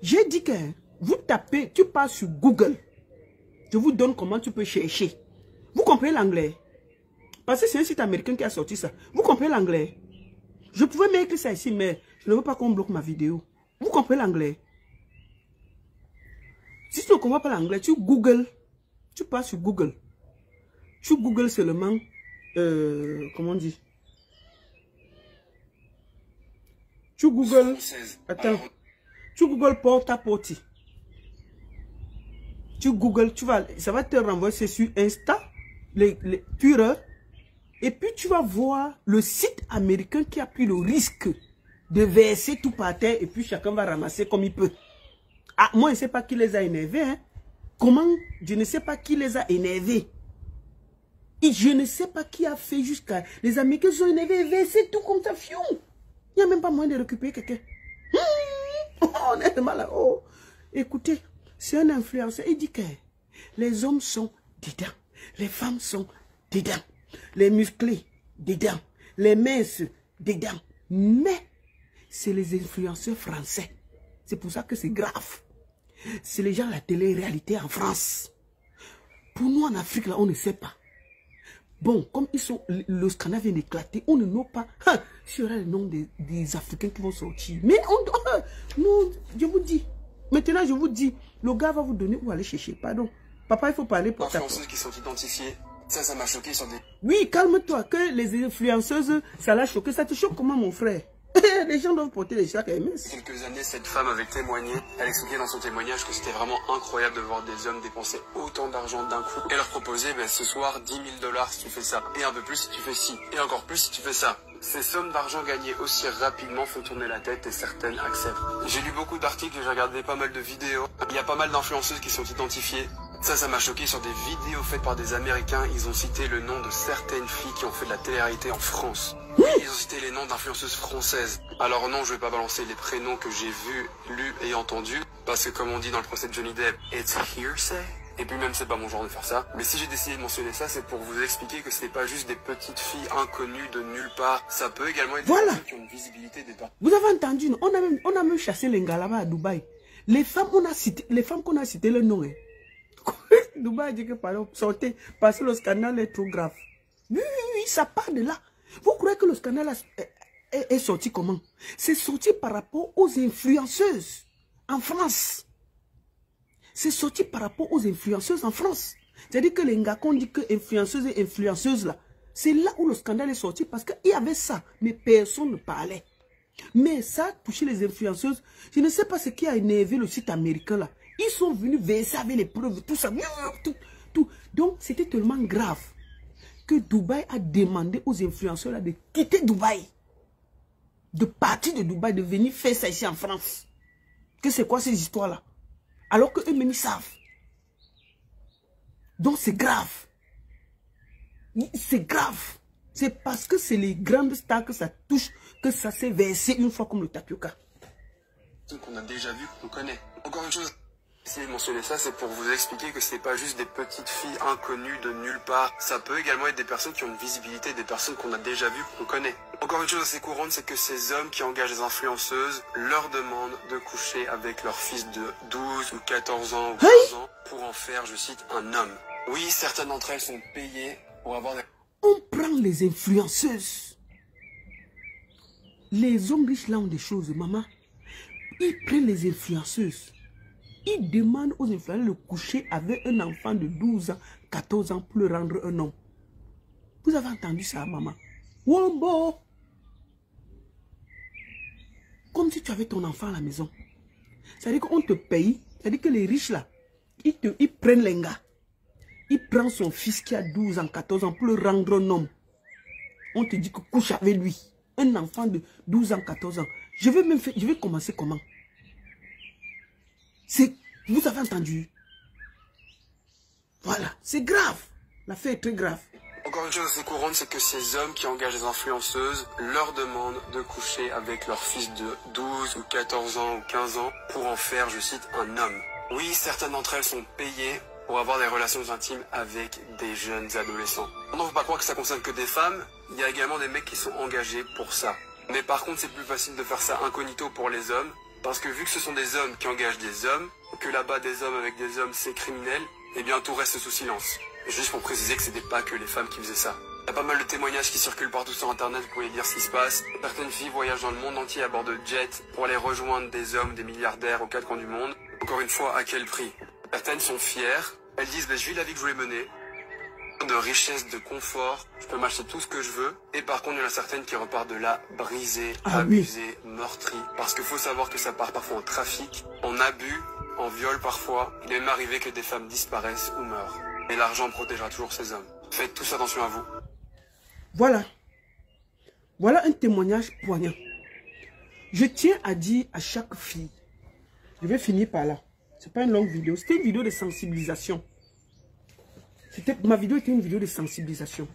J'ai dit que vous tapez, tu passes sur Google. Je vous donne comment tu peux chercher. Vous comprenez l'anglais? Parce que c'est un site américain qui a sorti ça. Vous comprenez l'anglais? Je pouvais mettre ça ici, mais je ne veux pas qu'on bloque ma vidéo. Vous comprenez l'anglais? Si tu ne comprends pas l'anglais, tu Google. Tu passes sur Google. Tu Google seulement, comment on dit? Tu Google, attends. Tu Google porta-potty. Tu Google, ça va te renvoyer sur Insta, Twitter. Et puis tu vas voir le site américain qui a pris le risque de verser tout par terre et puis chacun va ramasser comme il peut. Ah, moi je ne sais pas qui les a énervés. Hein. Comment? Je ne sais pas qui les a énervés. Et je ne sais pas qui a fait jusqu'à... Les Américains sont énervés et versé tout comme ça, fion. Il n'y a même pas moyen de récupérer quelqu'un. On est mal là. Oh. Écoutez, c'est un influenceur. Il dit que les hommes sont dedans. Les femmes sont dedans. Les musclés, dedans. Les minces, dedans. Mais, c'est les influenceurs français. C'est pour ça que c'est grave. C'est les gens de la télé-réalité en France. Pour nous, en Afrique, là, on ne sait pas. Bon, comme ils sont, le scandale vient d'éclater, on ne knows pas. S'il y aura le nom des Africains qui vont sortir. Mais non, je vous dis. Maintenant, je vous dis, le gars va vous donner où aller chercher. Pardon. Papa, il faut parler pour ça. Les influenceuses qui sont identifiées, ça m'a choqué sur des... Oui, calme-toi, que les influenceuses, ça l'a choqué. Ça te choque comment, mon frère? Les gens doivent porter les sacs à MS. Quelques années, cette femme avait témoigné. Elle expliquait dans son témoignage que c'était vraiment incroyable de voir des hommes dépenser autant d'argent d'un coup. Et leur proposer, ce soir, 10 000 $ si tu fais ça. Et un peu plus si tu fais ci. Et encore plus si tu fais ça. Ces sommes d'argent gagnées aussi rapidement font tourner la tête et certaines acceptent. J'ai lu beaucoup d'articles et j'ai regardé pas mal de vidéos. Il y a pas mal d'influenceuses qui sont identifiées. Ça m'a choqué sur des vidéos faites par des Américains. Ils ont cité le nom de certaines filles qui ont fait de la télé-réalité en France. Oui, ils ont cité les noms d'influenceuses françaises. Alors non, je vais pas balancer les prénoms que j'ai vus, lus et entendus. Parce que comme on dit dans le procès de Johnny Depp, it's hearsay. Et puis même c'est pas mon genre de faire ça. Mais si j'ai décidé de mentionner ça, c'est pour vous expliquer que c'est pas juste des petites filles inconnues de nulle part. Ça peut également être des personnes qui ont une visibilité des temps. Vous avez entendu, non? On a même chassé les gars là-bas à Dubaï. Les femmes qu'on a cité le nom. Hein. Dubaï dit que pardon, sortez, parce que le scandale est trop grave. Oui, ça part de là. Vous croyez que le scandale est sorti comment? C'est sorti par rapport aux influenceuses en France. C'est sorti par rapport aux influenceuses en France. C'est-à-dire que les gars qu'on dit que influenceuses et influenceuses là, c'est là où le scandale est sorti parce qu'il y avait ça, mais personne ne parlait. Mais ça a touché les influenceuses. Je ne sais pas ce qui a énervé le site américain là. Ils sont venus verser avec les preuves, tout ça, tout. Donc c'était tellement grave que Dubaï a demandé aux influenceurs là de quitter Dubaï. De partir de Dubaï, de venir faire ça ici en France. Que c'est quoi ces histoires là? Alors qu'eux-mêmes ils savent. Donc c'est grave. C'est grave. C'est parce que c'est les grandes stars que ça touche, que ça s'est versé une fois comme le tapioca. Qu'on a déjà vu, qu'on connaît. Encore une chose. Si j'ai mentionné ça, c'est pour vous expliquer que c'est pas juste des petites filles inconnues de nulle part. Ça peut également être des personnes qui ont une visibilité, des personnes qu'on a déjà vues, qu'on connaît. Encore une chose assez courante, c'est que ces hommes qui engagent les influenceuses leur demandent de coucher avec leur fils de 12 ou 14 ans ou 15 ans pour en faire, je cite, un homme. Oui, certaines d'entre elles sont payées pour avoir des... On prend les influenceuses. Les hommes riches là ont des choses, maman. Ils prennent les influenceuses. Ils demandent aux influenceurs de coucher avec un enfant de 12 ans, 14 ans pour le rendre un homme. Vous avez entendu ça, maman? Wombo! Comme si tu avais ton enfant à la maison. C'est-à-dire qu'on te paye. C'est-à-dire que les riches là, ils prennent les gars. Ils prennent son fils qui a 12 ans, 14 ans pour le rendre un homme. On te dit que couche avec lui. Un enfant de 12 ans, 14 ans. Je vais commencer comment? Vous avez entendu? Voilà, c'est grave. L'affaire est très grave. Encore une chose assez courante, c'est que ces hommes qui engagent des influenceuses leur demandent de coucher avec leur fils de 12 ou 14 ans ou 15 ans pour en faire, je cite, un homme. Oui, certaines d'entre elles sont payées pour avoir des relations intimes avec des jeunes adolescents. On ne faut pas croire que ça concerne que des femmes, il y a également des mecs qui sont engagés pour ça. Mais par contre, c'est plus facile de faire ça incognito pour les hommes, parce que vu que ce sont des hommes qui engagent des hommes, que là-bas des hommes avec des hommes c'est criminel, eh bien tout reste sous silence. Juste pour préciser que c'était pas que les femmes qui faisaient ça. Il y a pas mal de témoignages qui circulent partout sur internet, vous pouvez lire ce qui se passe. Certaines filles voyagent dans le monde entier à bord de jets pour aller rejoindre des hommes, des milliardaires aux quatre coins du monde. Encore une fois, à quel prix? Certaines sont fières, elles disent je vis la vie que je voulais mener, de richesse, de confort, je peux m'acheter tout ce que je veux. Et par contre, il y en a certaines qui repartent de là brisées, abusées, meurtries. Parce qu'il faut savoir que ça part parfois en trafic, en abus, en viol parfois. Il est même arrivé que des femmes disparaissent ou meurent. Et l'argent protégera toujours ces hommes. Faites tous attention à vous. Voilà. Voilà un témoignage poignant. Je tiens à dire à chaque fille, je vais finir par là. C'est pas une longue vidéo, c'était une vidéo de sensibilisation. Ma vidéo était une vidéo de sensibilisation.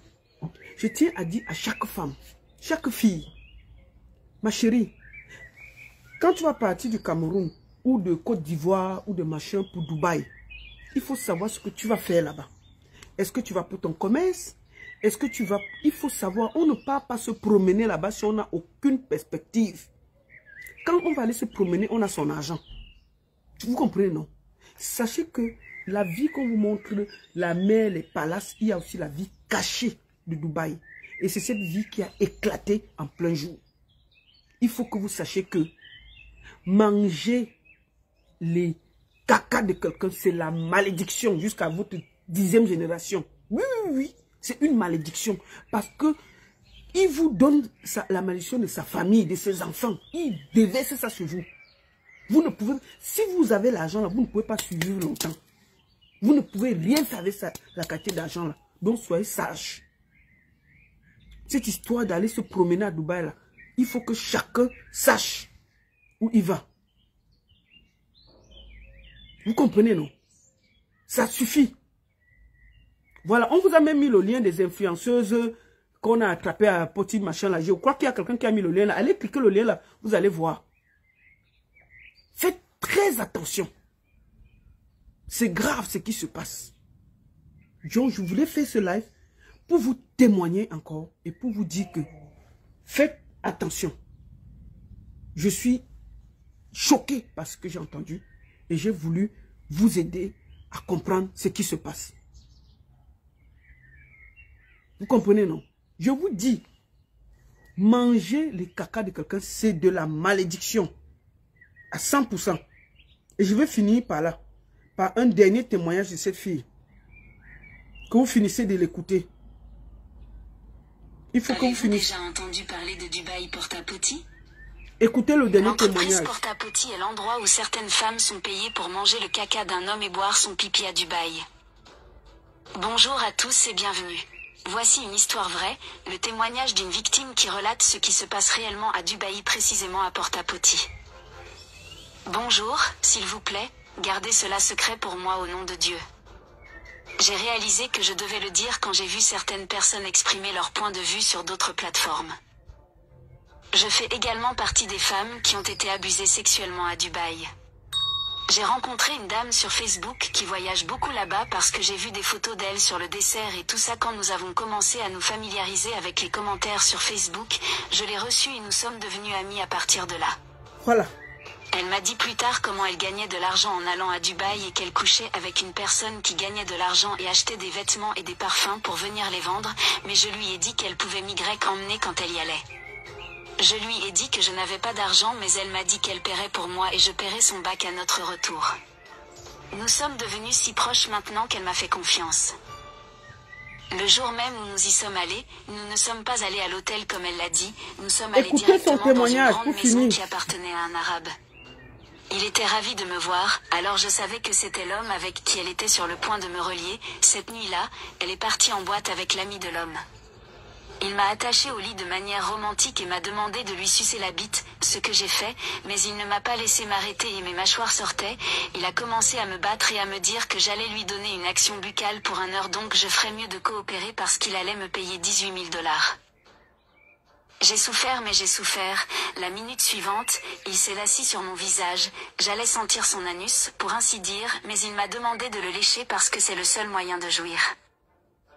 Je tiens à dire à chaque femme, chaque fille, ma chérie, quand tu vas partir du Cameroun, ou de Côte d'Ivoire, ou de machin pour Dubaï, il faut savoir ce que tu vas faire là-bas. Est-ce que tu vas pour ton commerce? Est-ce que tu vas... Il faut savoir, on ne part pas se promener là-bas si on n'a aucune perspective. Quand on va aller se promener, on a son argent. Vous comprenez, non? Sachez que la vie qu'on vous montre, la mer, les palaces, il y a aussi la vie cachée de Dubaï. Et c'est cette vie qui a éclaté en plein jour. Il faut que vous sachiez que manger les caca de quelqu'un, c'est la malédiction jusqu'à votre 10e génération. Oui, oui, oui, c'est une malédiction. Parce que il vous donne la malédiction de sa famille, de ses enfants. Il déverse ça sur vous. Vous ne pouvez, si vous avez l'argent là, vous ne pouvez pas survivre longtemps. Vous ne pouvez rien faire avec la quantité d'argent là. Donc soyez sages. Cette histoire d'aller se promener à Dubaï là, il faut que chacun sache où il va. Vous comprenez, non? Ça suffit. Voilà, on vous a même mis le lien des influenceuses qu'on a attrapé à petit machin là. Je crois qu'il y a quelqu'un qui a mis le lien là. Allez cliquer le lien là, vous allez voir. Faites très attention. C'est grave ce qui se passe. Donc, je voulais faire ce live pour vous témoigner encore et pour vous dire que faites attention. Je suis choqué par ce que j'ai entendu et j'ai voulu vous aider à comprendre ce qui se passe. Vous comprenez, non? Je vous dis, manger les caca de quelqu'un, c'est de la malédiction. À 100%. Et je vais finir par là. Par un dernier témoignage de cette fille. Que vous finissez de l'écouter. Il faut que vous finissiez. Avez-vous déjà entendu parler de Dubaï Porta-Potty? Écoutez le dernier L'entreprise témoignage. Porta-Potty est l'endroit où certaines femmes sont payées pour manger le caca d'un homme et boire son pipi à Dubaï. Bonjour à tous et bienvenue. Voici une histoire vraie, le témoignage d'une victime qui relate ce qui se passe réellement à Dubaï, précisément à Porta-Potty. Bonjour, s'il vous plaît, gardez cela secret pour moi au nom de Dieu. J'ai réalisé que je devais le dire quand j'ai vu certaines personnes exprimer leur point de vue sur d'autres plateformes. Je fais également partie des femmes qui ont été abusées sexuellement à Dubaï. J'ai rencontré une dame sur Facebook qui voyage beaucoup là-bas parce que j'ai vu des photos d'elle sur le dessert et tout ça. Quand nous avons commencé à nous familiariser avec les commentaires sur Facebook, je l'ai reçue et nous sommes devenus amis à partir de là. Voilà. Elle m'a dit plus tard comment elle gagnait de l'argent en allant à Dubaï et qu'elle couchait avec une personne qui gagnait de l'argent et achetait des vêtements et des parfums pour venir les vendre, mais je lui ai dit qu'elle pouvait m'emmener quand elle y allait. Je lui ai dit que je n'avais pas d'argent, mais elle m'a dit qu'elle paierait pour moi et je paierais son bac à notre retour. Nous sommes devenus si proches maintenant qu'elle m'a fait confiance. Le jour même où nous y sommes allés, nous ne sommes pas allés à l'hôtel comme elle l'a dit, nous sommes allés directement dans une grande maison qui appartenait à un arabe. Il était ravi de me voir, alors je savais que c'était l'homme avec qui elle était sur le point de me relier. Cette nuit-là, elle est partie en boîte avec l'ami de l'homme. Il m'a attachée au lit de manière romantique et m'a demandé de lui sucer la bite, ce que j'ai fait, mais il ne m'a pas laissé m'arrêter et mes mâchoires sortaient. Il a commencé à me battre et à me dire que j'allais lui donner une action buccale pour 1 heure, donc je ferais mieux de coopérer parce qu'il allait me payer 18 000 $. J'ai souffert mais j'ai souffert. La minute suivante, il s'est assis sur mon visage, j'allais sentir son anus, pour ainsi dire, mais il m'a demandé de le lécher parce que c'est le seul moyen de jouir.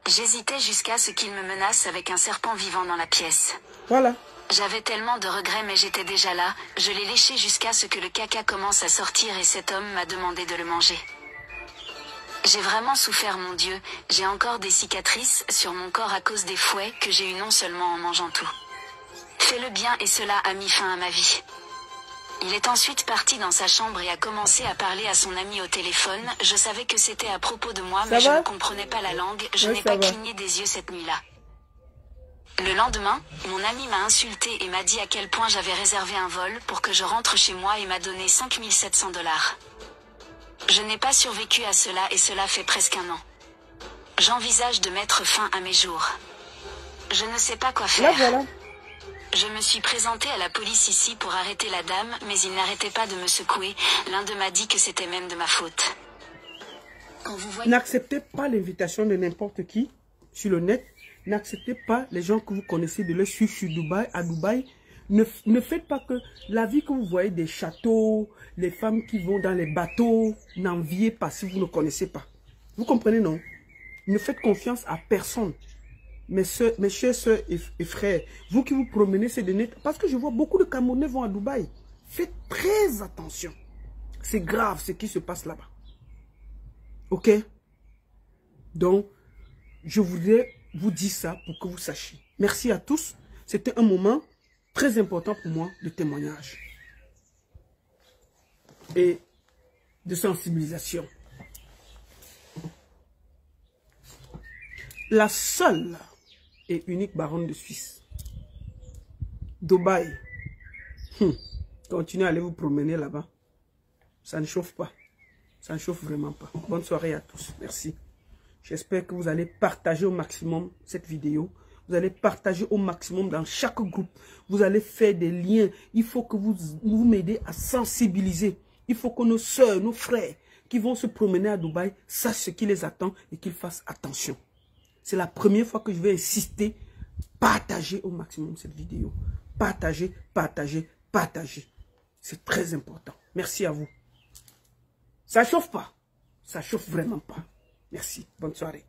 J'hésitais jusqu'à ce qu'il me menace avec un serpent vivant dans la pièce. Voilà. J'avais tellement de regrets mais j'étais déjà là, je l'ai léché jusqu'à ce que le caca commence à sortir et cet homme m'a demandé de le manger. J'ai vraiment souffert mon Dieu, j'ai encore des cicatrices sur mon corps à cause des fouets que j'ai eu non seulement en mangeant tout. Fais le bien et cela a mis fin à ma vie. Il est ensuite parti dans sa chambre et a commencé à parler à son ami au téléphone. Je savais que c'était à propos de moi, mais je ne comprenais pas la langue. Je n'ai pas cligné des yeux cette nuit-là. Le lendemain, mon ami m'a insulté et m'a dit à quel point j'avais réservé un vol pour que je rentre chez moi et m'a donné 5 700 $. Je n'ai pas survécu à cela et cela fait presque 1 an. J'envisage de mettre fin à mes jours. Je ne sais pas quoi faire. Là, voilà. Je me suis présentée à la police ici pour arrêter la dame, mais ils n'arrêtaient pas de me secouer. L'un d'eux m'a dit que c'était même de ma faute. Quand vous voyez... N'acceptez pas l'invitation de n'importe qui sur le net. N'acceptez pas les gens que vous connaissez de les suivre sur Dubaï, à Dubaï. Ne faites pas que la vie que vous voyez des châteaux, les femmes qui vont dans les bateaux, n'enviez pas si vous ne connaissez pas. Vous comprenez, non? Ne faites confiance à personne. Mes chers soeurs et frères, vous qui vous promenez ces derniers temps, parce que je vois beaucoup de Camerounais vont à Dubaï. Faites très attention. C'est grave ce qui se passe là-bas. Ok? Donc, je voulais vous dire ça pour que vous sachiez. Merci à tous. C'était un moment très important pour moi de témoignage et de sensibilisation. La seule et unique baronne de Suisse, Dubaï. Continuez à aller vous promener là-bas. Ça ne chauffe pas. Ça ne chauffe vraiment pas. Bonne soirée à tous. Merci. J'espère que vous allez partager au maximum cette vidéo. Vous allez partager au maximum dans chaque groupe. Vous allez faire des liens. Il faut que vous m'aidez à sensibiliser. Il faut que nos soeurs, nos frères qui vont se promener à Dubaï sachent ce qui les attend et qu'ils fassent attention. C'est la première fois que je vais insister. Partagez au maximum cette vidéo. Partagez, partagez, partagez. C'est très important. Merci à vous. Ça chauffe pas. Ça chauffe vraiment pas. Merci. Bonne soirée.